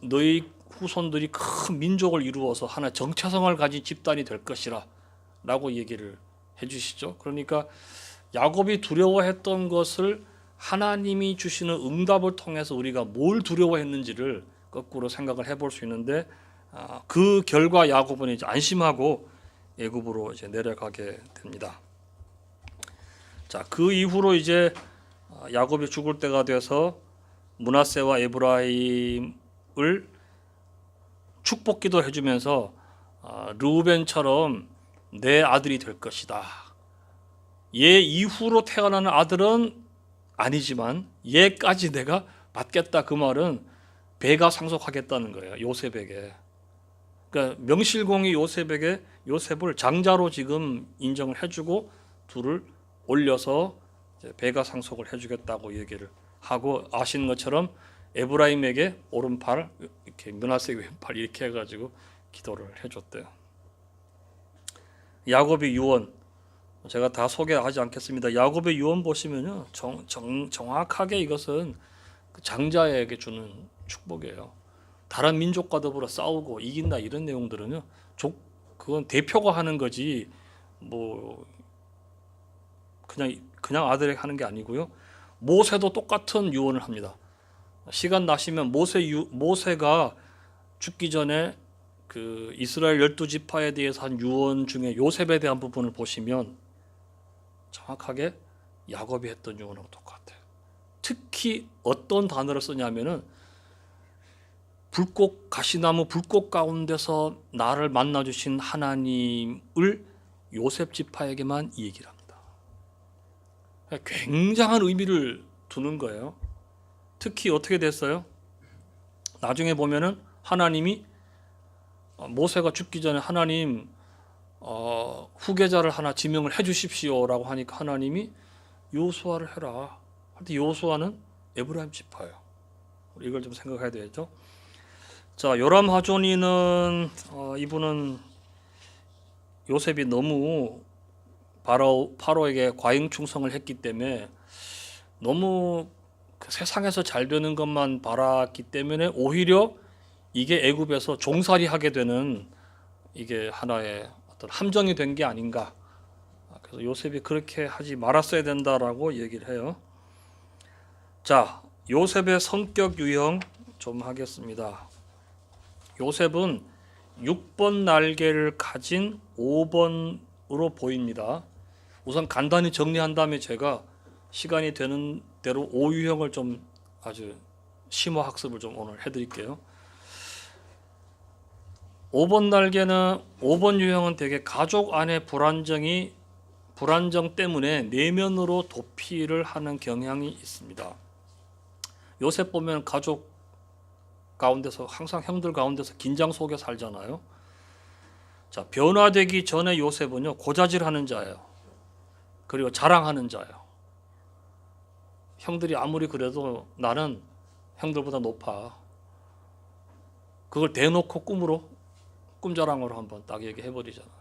너희 후손들이 큰 민족을 이루어서 하나의 정체성을 가진 집단이 될 것이라 라고 얘기를 해주시죠. 그러니까 야곱이 두려워했던 것을 하나님이 주시는 응답을 통해서 우리가 뭘 두려워했는지를 거꾸로 생각을 해볼 수 있는데 그 결과 야곱은 이제 안심하고 애굽으로 이제 내려가게 됩니다. 자, 그 이후로 이제 야곱이 죽을 때가 돼서 므낫세와 에브라임을 축복기도 해주면서 르우벤처럼 내 아들이 될 것이다. 얘 이후로 태어나는 아들은 아니지만 얘까지 내가 받겠다. 그 말은 배가 상속하겠다는 거예요. 요셉에게. 그러니까 명실공히 요셉을 장자로 지금 인정을 해주고 둘을 올려서 배가 상속을 해주겠다고 얘기를 하고 아시는 것처럼 에브라임에게 오른팔 이렇게 므낫세에게 왼팔 이렇게 해가지고 기도를 해줬대요. 야곱의 유언 제가 다 소개하지 않겠습니다. 야곱의 유언 보시면요 정확하게 이것은 장자에게 주는 축복이에요. 다른 민족과 더불어 싸우고 이긴다 이런 내용들은요 그건 대표가 하는 거지 뭐 그냥 아들에게 하는 게 아니고요. 모세도 똑같은 유언을 합니다. 시간 나시면 모세가 죽기 전에 그 이스라엘 12지파에 대해서 한 유언 중에 요셉에 대한 부분을 보시면 정확하게 야곱이 했던 유언하고 똑같아요. 특히 어떤 단어를 쓰냐면은 가시나무 불꽃 가운데서 나를 만나 주신 하나님을 요셉 지파에게만 이 얘기를 합니다. 굉장한 의미를 두는 거예요. 특히 어떻게 됐어요? 나중에 보면은 하나님이 모세가 죽기 전에 하나님 후계자를 하나 지명을 해 주십시오라고 하니까 하나님이 요수아를 해라. 근데 요수아는 에브라임 지파예요. 이걸 좀 생각해야 되겠죠. 자, 요람 하조니는 이분은 요셉이 너무 파로에게 과잉 충성을 했기 때문에 너무 세상에서 잘 되는 것만 바랐기 때문에 오히려 이게 애굽에서 종살이하게 되는 이게 하나의 어떤 함정이 된 게 아닌가. 그래서 요셉이 그렇게 하지 말았어야 된다라고 얘기를 해요. 자, 요셉의 성격 유형 좀 하겠습니다. 요셉은 6번 날개를 가진 5번으로 보입니다. 우선 간단히 정리한 다음에 제가 시간이 되는 대로 5유형을 좀 아주 심화 학습을 좀 오늘 해드릴게요. 5번 날개는 5번 유형은 되게 가족 안의 불안정 때문에 내면으로 도피를 하는 경향이 있습니다. 요셉 보면 가족 가운데서 항상 형들 가운데서 긴장 속에 살잖아요. 자, 변화되기 전에 요셉은요 고자질하는 자예요. 그리고 자랑하는 자예요. 형들이 아무리 그래도 나는 형들보다 높아. 그걸 대놓고 꿈자랑으로 한번 딱 얘기해 버리잖아요.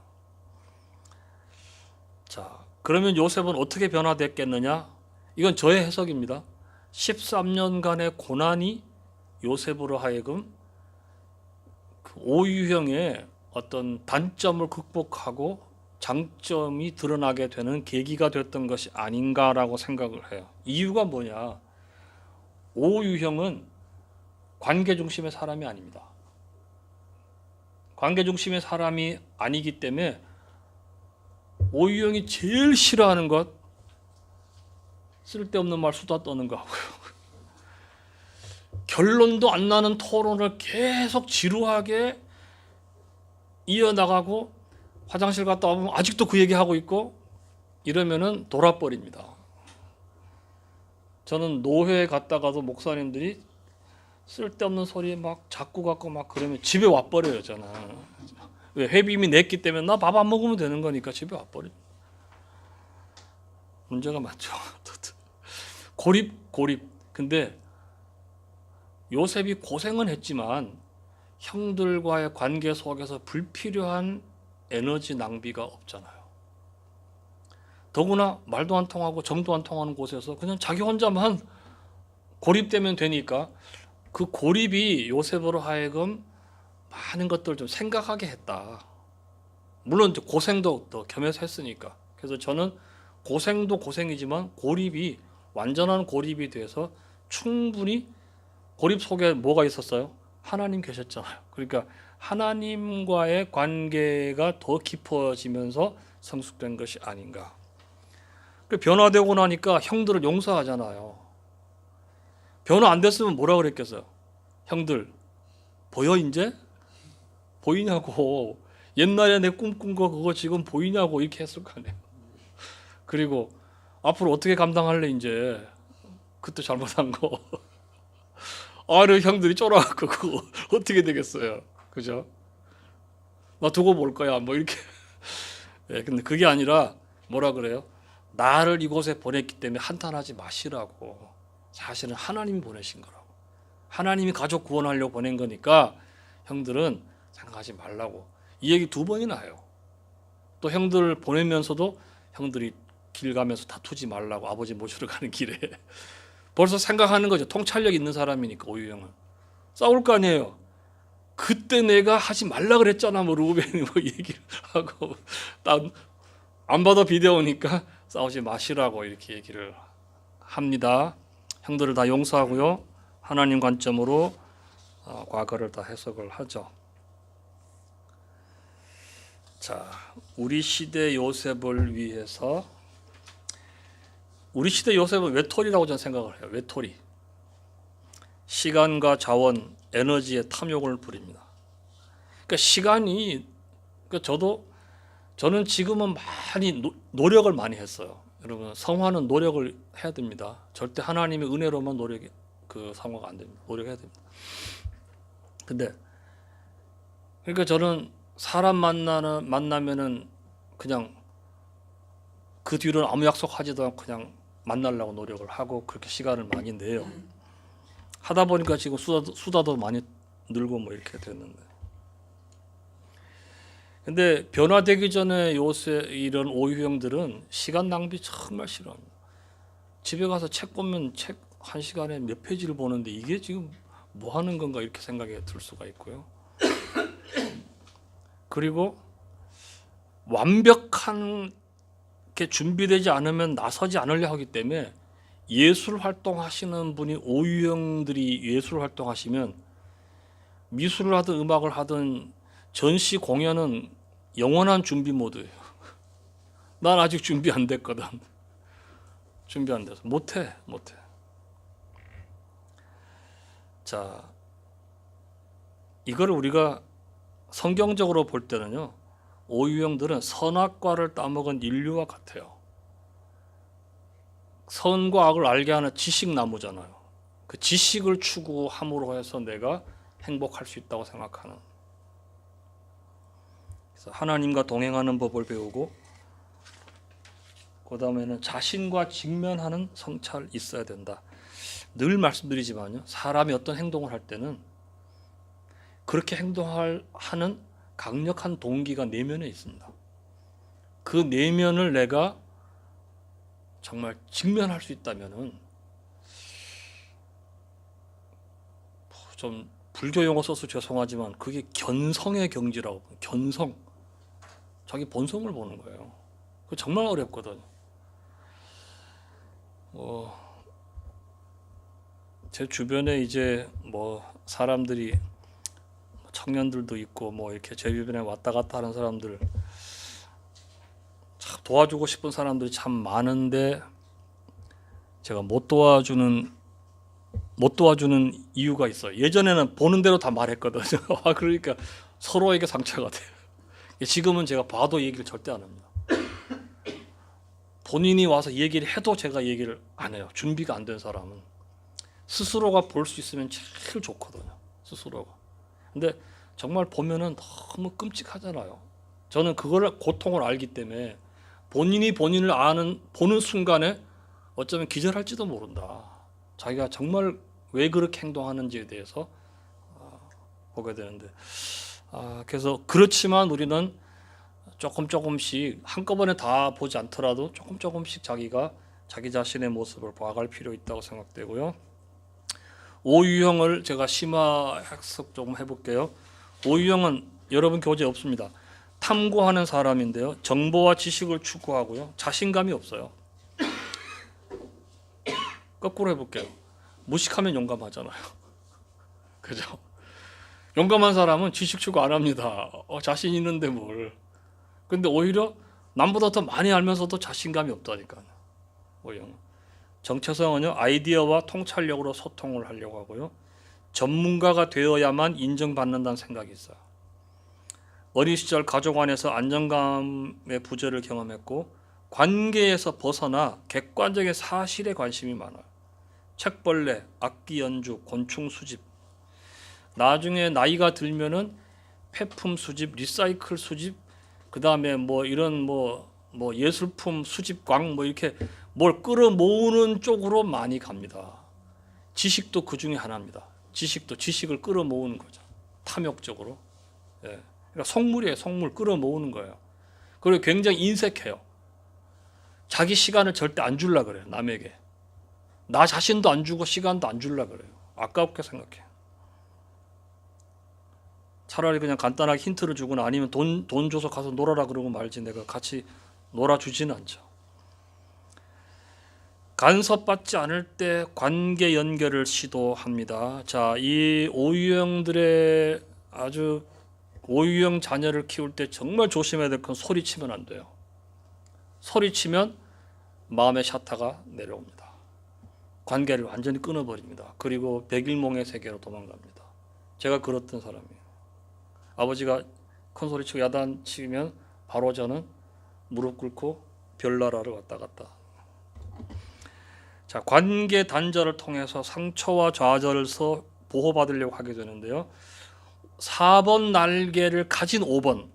자, 그러면 요셉은 어떻게 변화됐겠느냐? 이건 저의 해석입니다. 13년간의 고난이 요셉으로 하여금 그 5유형의 어떤 단점을 극복하고 장점이 드러나게 되는 계기가 됐던 것이 아닌가라고 생각을 해요. 이유가 뭐냐? 5유형은 관계 중심의 사람이 아닙니다. 관계 중심의 사람이 아니기 때문에 5유형이 제일 싫어하는 것 쓸데없는 말 수다 떠는 거 하고요. 결론도 안 나는 토론을 계속 지루하게 이어나가고 화장실 갔다 오면 아직도 그 얘기하고 있고 이러면은 돌아버립니다. 저는 노회에 갔다가도 목사님들이 쓸데없는 소리 막 자꾸 갖고 막 그러면 집에 와버려요. 저는 왜 회비임이 냈기 때문에 나 밥 안 먹으면 되는 거니까 집에 와버려. 문제가 많죠. 고립. 근데 요셉이 고생은 했지만 형들과의 관계 속에서 불필요한 에너지 낭비가 없잖아요. 더구나 말도 안 통하고 정도 안 통하는 곳에서 그냥 자기 혼자만 고립되면 되니까 그 고립이 요셉으로 하여금 많은 것들을 좀 생각하게 했다. 물론 고생도 더 겸해서 했으니까. 그래서 저는 고생도 고생이지만 고립이 완전한 고립이 돼서 충분히 고립 속에 뭐가 있었어요? 하나님 계셨잖아요. 그러니까 하나님과의 관계가 더 깊어지면서 성숙된 것이 아닌가. 변화되고 나니까 형들을 용서하잖아요. 변화 안 됐으면 뭐라 그랬겠어요? 형들 보여 이제? 보이냐고. 옛날에 내 꿈꾼 거 그거 지금 보이냐고 이렇게 했을 거 아니에요. 그리고 앞으로 어떻게 감당할래 이제. 그때 잘못한 거. 아유 형들이 쫄아갖고 그거 어떻게 되겠어요. 그죠? 나 두고 볼 거야 뭐 이렇게. 네, 근데 그게 아니라 뭐라 그래요? 나를 이곳에 보냈기 때문에 한탄하지 마시라고. 사실은 하나님이 보내신 거라고. 하나님이 가족 구원하려고 보낸 거니까 형들은 생각하지 말라고. 이 얘기 2번이나 해요. 또 형들 보내면서도 형들이 길 가면서 다투지 말라고. 아버지 모시러 가는 길에. 벌써 생각하는 거죠. 통찰력 있는 사람이니까 오유형은. 싸울 거 아니에요. 그때 내가 하지 말라 그랬잖아. 뭐 루벤이 뭐 얘기를 하고 안 받아 비대오니까 싸우지 마시라고 이렇게 얘기를 합니다. 형들을 다 용서하고요. 하나님 관점으로 과거를 다 해석을 하죠. 자, 우리 시대 요셉을 위해서 우리 시대 요셉은 외톨이라고 저는 생각을 해요. 외톨이. 시간과 자원, 에너지의 탐욕을 부립니다. 그러니까 시간이 저는 지금은 많이 노력을 많이 했어요. 여러분 성화는 노력을 해야 됩니다. 절대 하나님의 은혜로만 성화가 안 됩니다. 노력해야 됩니다. 근데 그러니까 저는 사람 만나면은 그냥 그 뒤로는 아무 약속하지도 않고 그냥 만나려고 노력을 하고 그렇게 시간을 많이 내요. 하다 보니까 지금 수다도 많이 늘고 뭐 이렇게 됐는데. 근데 변화되기 전에 요새 이런 오유형들은 시간 낭비 정말 싫어합니다. 집에 가서 책 보면 책 1시간에 몇 페이지를 보는데 이게 지금 뭐 하는 건가 이렇게 생각이 들 수가 있고요. 그리고 완벽한 게 준비되지 않으면 나서지 않으려 하기 때문에 예술 활동하시는 분이 오유형들이 예술 활동하시면 미술을 하든 음악을 하든 전시 공연은 영원한 준비 모드예요. 난 아직 준비 안 됐거든. 준비 안 돼서 못해. 자, 이거를 우리가 성경적으로 볼 때는요, 오유형들은 선악과를 따먹은 인류와 같아요. 선과 악을 알게 하는 지식나무잖아요. 그 지식을 추구함으로 해서 내가 행복할 수 있다고 생각하는. 그래서 하나님과 동행하는 법을 배우고, 그 다음에는 자신과 직면하는 성찰이 있어야 된다. 늘 말씀드리지만요, 사람이 어떤 행동을 할 때는 그렇게 하는 강력한 동기가 내면에 있습니다. 그 내면을 내가 정말 직면할 수 있다면은, 좀 불교 용어 써서 죄송하지만 그게 견성의 경지라고. 견성, 자기 본성을 보는 거예요. 그거 정말 어렵거든. 제 주변에 이제 사람들이, 청년들도 있고 이렇게 제 주변에 왔다 갔다 하는 사람들, 참 도와주고 싶은 사람들이 참 많은데 제가 못 도와주는 이유가 있어요. 예전에는 보는 대로 다 말했거든요. 그러니까 서로에게 상처가 돼요. 지금은 제가 봐도 얘기를 절대 안 합니다. 본인이 와서 얘기를 해도 제가 얘기를 안 해요. 준비가 안 된 사람은 스스로가 볼 수 있으면 제일 좋거든요. 스스로가. 근데 정말 보면은 너무 끔찍하잖아요. 저는 그걸 고통을 알기 때문에 본인이 본인을 보는 순간에 어쩌면 기절할지도 모른다. 자기가 정말 왜 그렇게 행동하는지에 대해서 보게 되는데, 그래서 그렇지만 우리는 조금씩 한꺼번에 다 보지 않더라도 조금씩 자기가 자기 자신의 모습을 봐갈 필요 있다고 생각되고요. 오유형을 제가 심화 학습 조금 해볼게요. 오유형은 여러분 교재에 없습니다. 탐구하는 사람인데요. 정보와 지식을 추구하고요. 자신감이 없어요. 거꾸로 해볼게요. 무식하면 용감하잖아요. 그죠? 용감한 사람은 지식 추구 안 합니다. 자신 있는데 뭘. 근데 오히려 남보다 더 많이 알면서도 자신감이 없다니까요. 오유형. 정체성은요, 아이디어와 통찰력으로 소통을 하려고 하고요. 전문가가 되어야만 인정받는다는 생각이 있어요. 어린 시절 가족 안에서 안정감의 부재를 경험했고 관계에서 벗어나 객관적인 사실에 관심이 많아요. 책벌레, 악기 연주, 곤충 수집. 나중에 나이가 들면은 폐품 수집, 리사이클 수집, 그 다음에 뭐 이런 뭐 예술품 수집광 뭐 이렇게 뭘 끌어모으는 쪽으로 많이 갑니다. 지식도 그 중에 하나입니다. 지식을 끌어모으는 거죠. 탐욕적으로. 예. 그러니까 속물이에요. 속물 끌어모으는 거예요. 그리고 굉장히 인색해요. 자기 시간을 절대 안 주려 그래요. 남에게. 나 자신도 안 주고 시간도 안 주려 그래요. 아깝게 생각해요. 차라리 그냥 간단하게 힌트를 주거나 아니면 돈 줘서 가서 놀아라 그러고 말지 내가 같이 놀아주지는 않죠. 간섭받지 않을 때 관계 연결을 시도합니다. 자, 이 오유형들의 아주 오유형 자녀를 키울 때 정말 조심해야 될 건 소리치면 안 돼요. 소리치면 마음의 샤타가 내려옵니다. 관계를 완전히 끊어버립니다. 그리고 백일몽의 세계로 도망갑니다. 제가 그렇던 사람이에요. 아버지가 큰 소리치고 야단치면 바로 저는 무릎 꿇고 별나라를 왔다 갔다. 자, 관계 단절을 통해서 상처와 좌절에서 보호받으려고 하게 되는데요. 4번 날개를 가진 5번.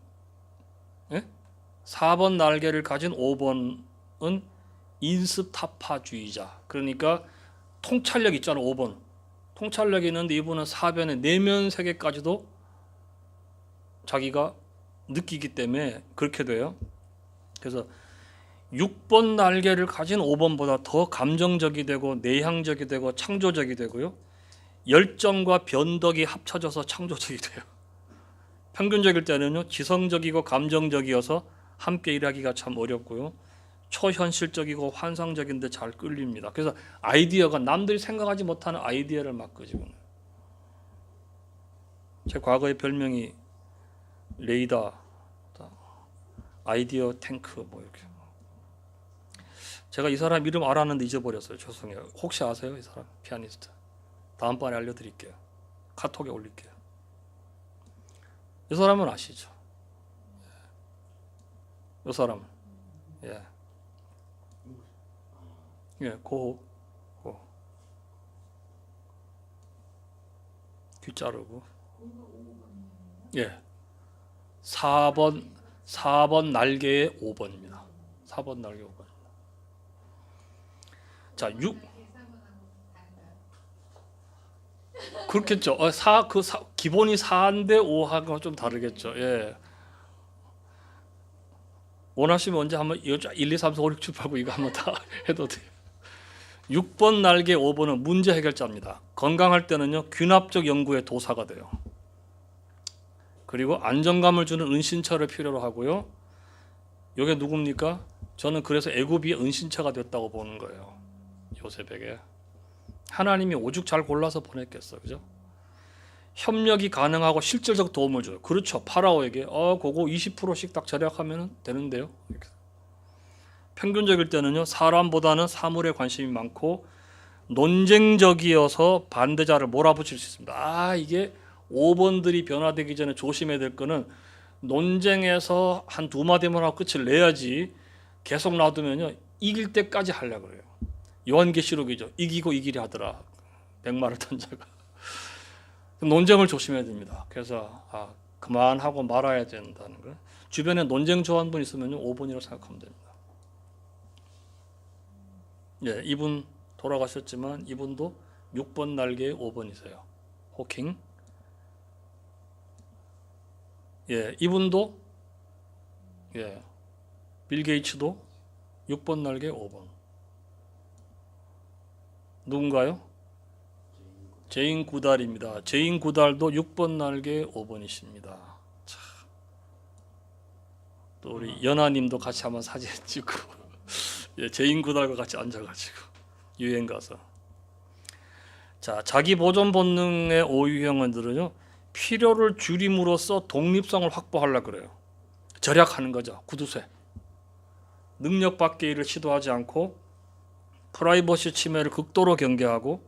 예? 4번 날개를 가진 5번은 인습타파주의자. 그러니까 통찰력 있잖아. 5번. 통찰력이 있는데 이분은 사변의 내면 세계까지도 자기가 느끼기 때문에 그렇게 돼요. 그래서 6번 날개를 가진 5번보다 더 감정적이 되고 내향적이 되고 창조적이 되고요. 열정과 변덕이 합쳐져서 창조적이 돼요. 평균적일 때는요, 지성적이고 감정적이어서 함께 일하기가 참 어렵고요. 초현실적이고 환상적인데 잘 끌립니다. 그래서 아이디어가 남들이 생각하지 못하는 아이디어를 막 끄집어내요. 제 과거의 별명이 레이더, 아이디어 탱크 뭐 이렇게. 제가 이 사람 이름 알았는데 잊어버렸어요. 죄송해요. 혹시 아세요? 이 사람 피아니스트. 다음번에 알려드릴게요. 카톡에 올릴게요. 이 사람은 아시죠? 이 사람은 고 귀 자르고 4번 날개의 5번입니다. 4번 날개 5번. 자, 6 그렇겠죠. 기본이 4인데 5하고 좀 다르겠죠. 예. 원하시면 언제 한번 1, 2, 3, 4, 5, 6, 7, 8, 9 이거 한번 다 해도 돼요. 6번 날개 5번은 문제 해결자입니다. 건강할 때는요, 귀납적 연구의 도사가 돼요. 그리고 안정감을 주는 은신처를 필요로 하고요. 이게 누굽니까? 저는 그래서 애굽이 은신처가 됐다고 보는 거예요. 요셉에게. 하나님이 오죽 잘 골라서 보냈겠어. 그죠? 협력이 가능하고 실질적 도움을 줘요. 그렇죠. 파라오에게 그거 20%씩 딱 절약하면 되는데요. 이렇게. 평균적일 때는요, 사람보다는 사물에 관심이 많고 논쟁적이어서 반대자를 몰아붙일 수 있습니다. 이게 5번들이 변화되기 전에 조심해야 될 거는 논쟁에서 한 두 마디만 하고 끝을 내야지 계속 놔두면요 이길 때까지 하려고 그래요. 요한계시록이죠. 이기고 이기려 하더라. 백마를 탄 자가. 논쟁을 조심해야 됩니다. 그래서 그만하고 말아야 된다는 거. 주변에 논쟁 좋아하는 분 있으면 5번이라고 생각하면 됩니다. 예, 이분 돌아가셨지만 이분도 6번 날개의 5번이세요. 호킹. 예, 이분도 예, 빌 게이츠도 6번 날개 5번. 누군가요? 제인 구달입니다. 제인 구달도 6번 날개 5번이십니다. 참. 또 우리 연하님도 같이 한번 사진 찍고 예, 제인 구달과 같이 앉아가지고 유행 가서. 자, 자기 보존 본능의 오유형들은요 필요를 줄임으로써 독립성을 확보하려고 그래요. 절약하는 거죠. 구두쇠. 능력 밖의 일을 시도하지 않고 프라이버시 침해를 극도로 경계하고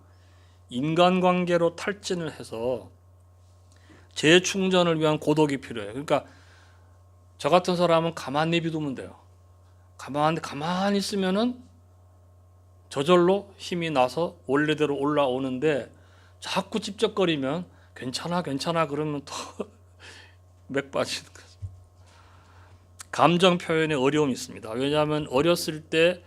인간관계로 탈진을 해서 재충전을 위한 고독이 필요해요. 그러니까 저 같은 사람은 가만히 비두면 돼요. 가만히 있으면은 저절로 힘이 나서 원래대로 올라오는데 자꾸 찝쩍거리면 괜찮아 그러면 또 맥 빠지는 거죠. 감정 표현에 어려움이 있습니다. 왜냐하면 어렸을 때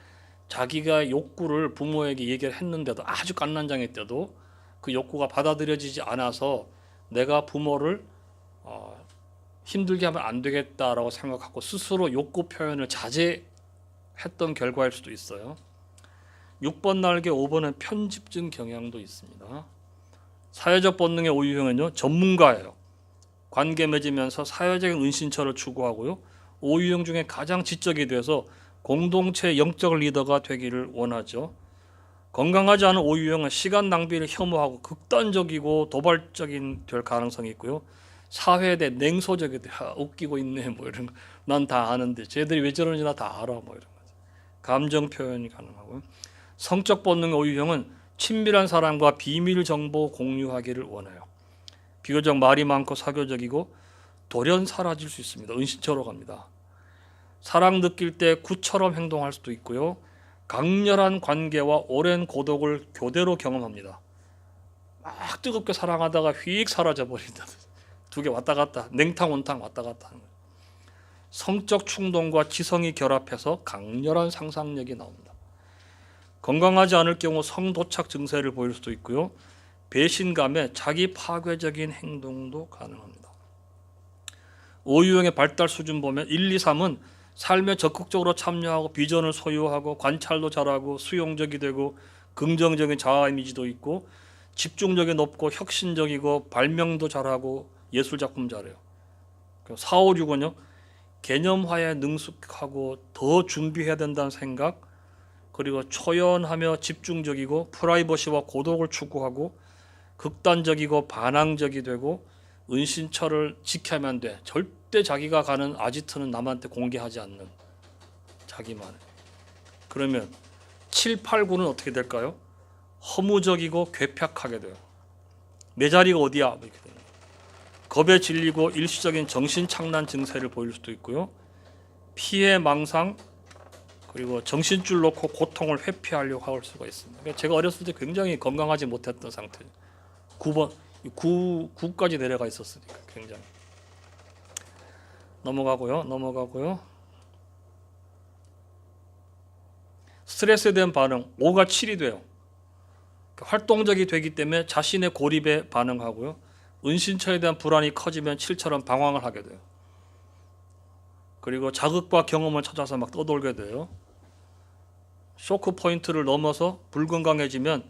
자기가 욕구를 부모에게 얘기를 했는데도 아주 갓난장일 때도 그 욕구가 받아들여지지 않아서 내가 부모를 힘들게 하면 안 되겠다라고 생각하고 스스로 욕구 표현을 자제했던 결과일 수도 있어요. 6번 날개 5번은 편집증 경향도 있습니다. 사회적 본능의 오유형은요 전문가예요. 관계 맺으면서 사회적인 은신처를 추구하고요. 오유형 중에 가장 지적이 돼서 공동체 영적 리더가 되기를 원하죠. 건강하지 않은 오유형은 시간 낭비를 혐오하고 극단적이고 도발적인 될 가능성이 있고요. 사회에 대해 냉소적이 돼. 웃기고 있네 뭐 이런 거. 난 다 아는데 쟤들이 왜 저러는지 나 다 알아 뭐 이런 거죠. 감정 표현이 가능하고요. 성적 본능의 오유형은 친밀한 사람과 비밀 정보 공유하기를 원해요. 비교적 말이 많고 사교적이고 돌연 사라질 수 있습니다. 은신처로 갑니다. 사랑 느낄 때 굿처럼 행동할 수도 있고요. 강렬한 관계와 오랜 고독을 교대로 경험합니다. 막 뜨겁게 사랑하다가 휙 사라져 버린다. 두 개 왔다 갔다 냉탕 온탕 왔다 갔다 하는 거예요. 성적 충동과 지성이 결합해서 강렬한 상상력이 나옵니다. 건강하지 않을 경우 성도착 증세를 보일 수도 있고요. 배신감에 자기 파괴적인 행동도 가능합니다. 오유형의 발달 수준 보면 1, 2, 3은 삶에 적극적으로 참여하고 비전을 소유하고 관찰도 잘하고 수용적이 되고 긍정적인 자아 이미지도 있고 집중력이 높고 혁신적이고 발명도 잘하고 예술작품 잘해요. 4, 5, 6은요. 개념화에 능숙하고 더 준비해야 된다는 생각 그리고 초연하며 집중적이고 프라이버시와 고독을 추구하고 극단적이고 반항적이 되고 은신처를 지켜야만 돼. 절대 자기가 가는 아지트는 남한테 공개하지 않는 자기만의. 그러면 7, 8, 9는 어떻게 될까요? 허무적이고 괴팍하게 돼요. 내 자리가 어디야? 이렇게 돼요. 겁에 질리고 일시적인 정신착란 증세를 보일 수도 있고요. 피해 망상 그리고 정신줄 놓고 고통을 회피하려고 할 수가 있습니다. 그러니까 제가 어렸을 때 굉장히 건강하지 못했던 상태. 9까지 내려가 있었으니까 굉장히. 넘어가고요. 스트레스에 대한 반응 5가 7이 돼요. 활동적이 되기 때문에 자신의 고립에 반응하고요. 은신처에 대한 불안이 커지면 7처럼 방황을 하게 돼요. 그리고 자극과 경험을 찾아서 막 떠돌게 돼요. 쇼크 포인트를 넘어서 불건강해지면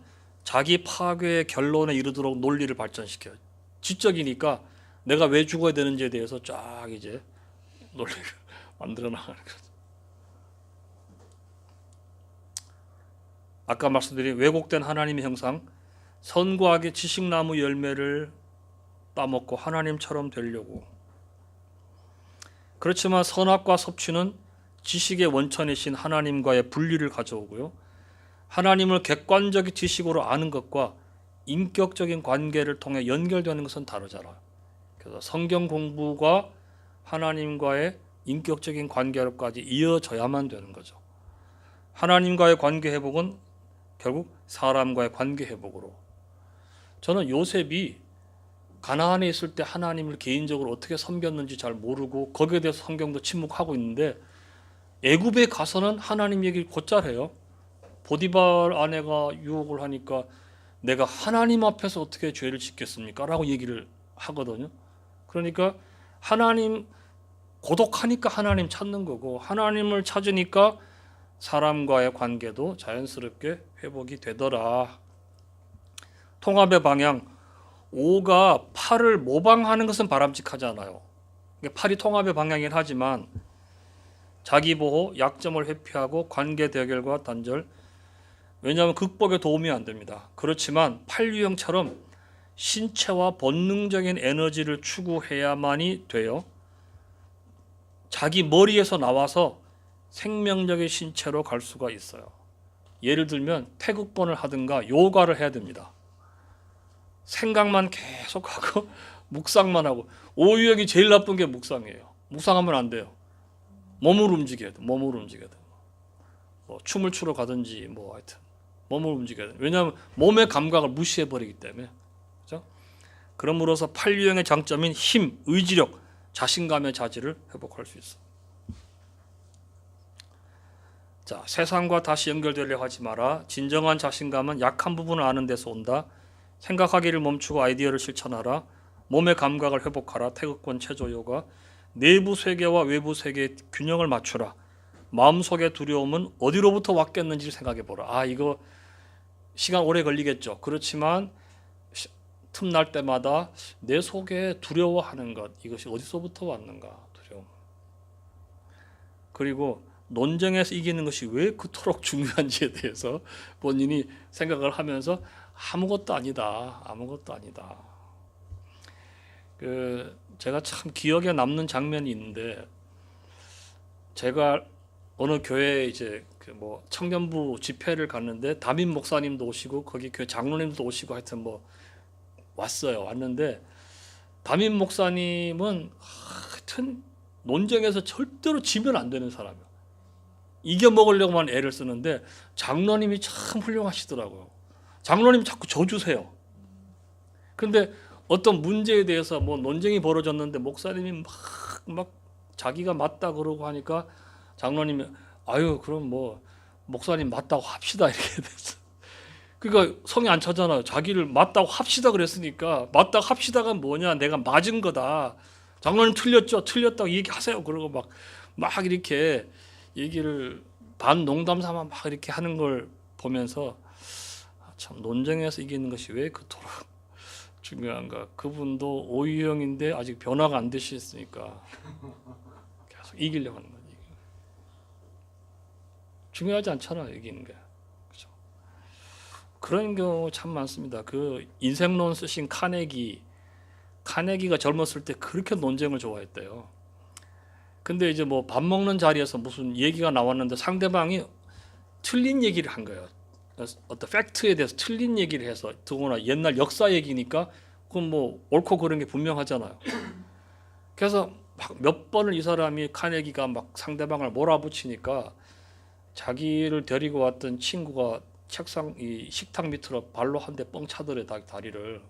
자기 파괴의 결론에 이르도록 논리를 발전시켜요. 지적이니까 내가 왜 죽어야 되는지에 대해서 쫙 이제 논리를 만들어 나가는 거죠. 아까 말씀드린 왜곡된 하나님의 형상, 선과 악의 지식나무 열매를 따먹고 하나님처럼 되려고. 그렇지만 선악과 섭취는 지식의 원천이신 하나님과의 분리를 가져오고요. 하나님을 객관적인 지식으로 아는 것과 인격적인 관계를 통해 연결되는 것은 다르잖아요. 그래서 성경 공부가 하나님과의 인격적인 관계로까지 이어져야만 되는 거죠. 하나님과의 관계 회복은 결국 사람과의 관계 회복으로. 저는 요셉이 가나안에 있을 때 하나님을 개인적으로 어떻게 섬겼는지 잘 모르고 거기에 대해서 성경도 침묵하고 있는데 애굽에 가서는 하나님 얘기를 곧잘 해요. 보디발 아내가 유혹을 하니까 내가 하나님 앞에서 어떻게 죄를 짓겠습니까? 라고 얘기를 하거든요. 그러니까 하나님, 고독하니까 하나님 찾는 거고 하나님을 찾으니까 사람과의 관계도 자연스럽게 회복이 되더라. 통합의 방향, 5가 8을 모방하는 것은 바람직하잖아요. 그러니까 8이 통합의 방향이긴 하지만 자기 보호, 약점을 회피하고 관계 대결과 단절, 왜냐하면 극복에 도움이 안 됩니다. 그렇지만 8 유형처럼 신체와 본능적인 에너지를 추구해야만이 돼요. 자기 머리에서 나와서 생명력의 신체로 갈 수가 있어요. 예를 들면 태극본을 하든가 요가를 해야 됩니다. 생각만 계속하고 묵상만 하고, 5유형이 제일 나쁜 게 묵상이에요. 묵상하면 안 돼요. 몸을 움직여야 돼. 몸을 움직여야 돼. 뭐 춤을 추러 가든지 뭐 하여튼 몸을 움직여야 돼. 왜냐하면 몸의 감각을 무시해 버리기 때문에. 그렇죠? 그럼으로써 8유형의 장점인 힘, 의지력, 자신감의 자질을 회복할 수 있어. 자, 세상과 다시 연결되려 하지 마라. 진정한 자신감은 약한 부분을 아는 데서 온다. 생각하기를 멈추고 아이디어를 실천하라. 몸의 감각을 회복하라. 태극권 체조 요가. 내부 세계와 외부 세계의 균형을 맞추라. 마음속의 두려움은 어디로부터 왔겠는지를 생각해 보라. 아, 이거 시간 오래 걸리겠죠. 그렇지만 틈날 때마다 내 속에 두려워하는 것, 이것이 어디서부터 왔는가, 두려움. 그리고 논쟁에서 이기는 것이 왜 그토록 중요한지에 대해서 본인이 생각을 하면서 아무것도 아니다. 제가 참 기억에 남는 장면이 있는데, 제가 어느 교회에 이제 그 청년부 집회를 갔는데 담임 목사님도 오시고 거기 교회 장로님도 오시고 하여튼 왔어요. 왔는데 담임 목사님은 하여튼 논쟁에서 절대로 지면 안 되는 사람이에요. 이겨 먹으려고만 애를 쓰는데 장로님이 참 훌륭하시더라고요. 장로님 자꾸 져주세요. 그런데 어떤 문제에 대해서 논쟁이 벌어졌는데 목사님이 막 자기가 맞다 그러고 하니까 장로님이 아유 그럼 목사님 맞다고 합시다 이렇게 됐어. 그러니까 성이 안 차잖아요. 자기를 맞다고 합시다 그랬으니까 맞다고 합시다가 뭐냐, 내가 맞은 거다. 장로님 틀렸죠, 틀렸다고 얘기하세요. 그러고 막 이렇게 얘기를 반 농담 삼아 막 이렇게 하는 걸 보면서 참 논쟁에서 이기는 것이 왜 그토록 중요한가. 그분도 오유형인데 아직 변화가 안 되셨으니까 계속 이기려고 하는 거지. 중요하지 않잖아요, 이기는 게. 그렇죠? 그런 경우 참 많습니다. 그 인생론 쓰신 카네기가 젊었을 때 그렇게 논쟁을 좋아했대요. 근데 이제 밥 먹는 자리에서 무슨 얘기가 나왔는데 상대방이 틀린 얘기를 한 거예요. 어떤 팩트에 대해서 틀린 얘기를 해서, 더구나 옛날 역사 얘기니까 그건 옳고 그른 게 분명하잖아요. 그래서 몇 번을 이 사람이 카네기가 막 상대방을 몰아붙이니까 자기를 데리고 왔던 친구가 이 식탁 밑으로 발로 한 대 뻥 차더래, 다리를.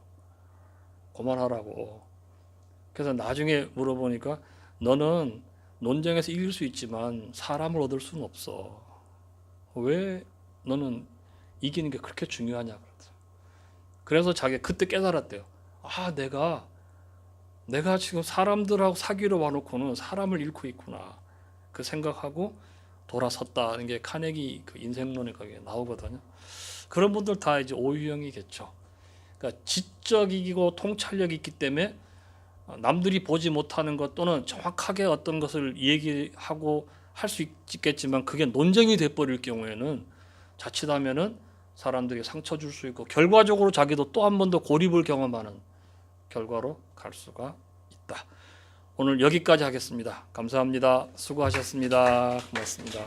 그만하라고. 그래서 나중에 물어보니까 너는 논쟁에서 이길 수 있지만 사람을 얻을 수는 없어. 왜 너는 이기는 게 그렇게 중요하냐. 그래서 자기가 그때 깨달았대요. 아, 내가 지금 사람들하고 사귀러 와놓고는 사람을 잃고 있구나. 그 생각하고 돌아섰다는 게 카네기 그 인생론에 거기에 나오거든요. 그런 분들 다 이제 오유형이겠죠. 그러니까 지적이고 통찰력이 있기 때문에 남들이 보지 못하는 것 또는 정확하게 어떤 것을 얘기하고 할 수 있겠지만 그게 논쟁이 돼버릴 경우에는 자칫하면은 사람들에게 상처 줄 수 있고 결과적으로 자기도 또 한 번 더 고립을 경험하는 결과로 갈 수가 있다. 오늘 여기까지 하겠습니다. 감사합니다. 수고하셨습니다. 고맙습니다.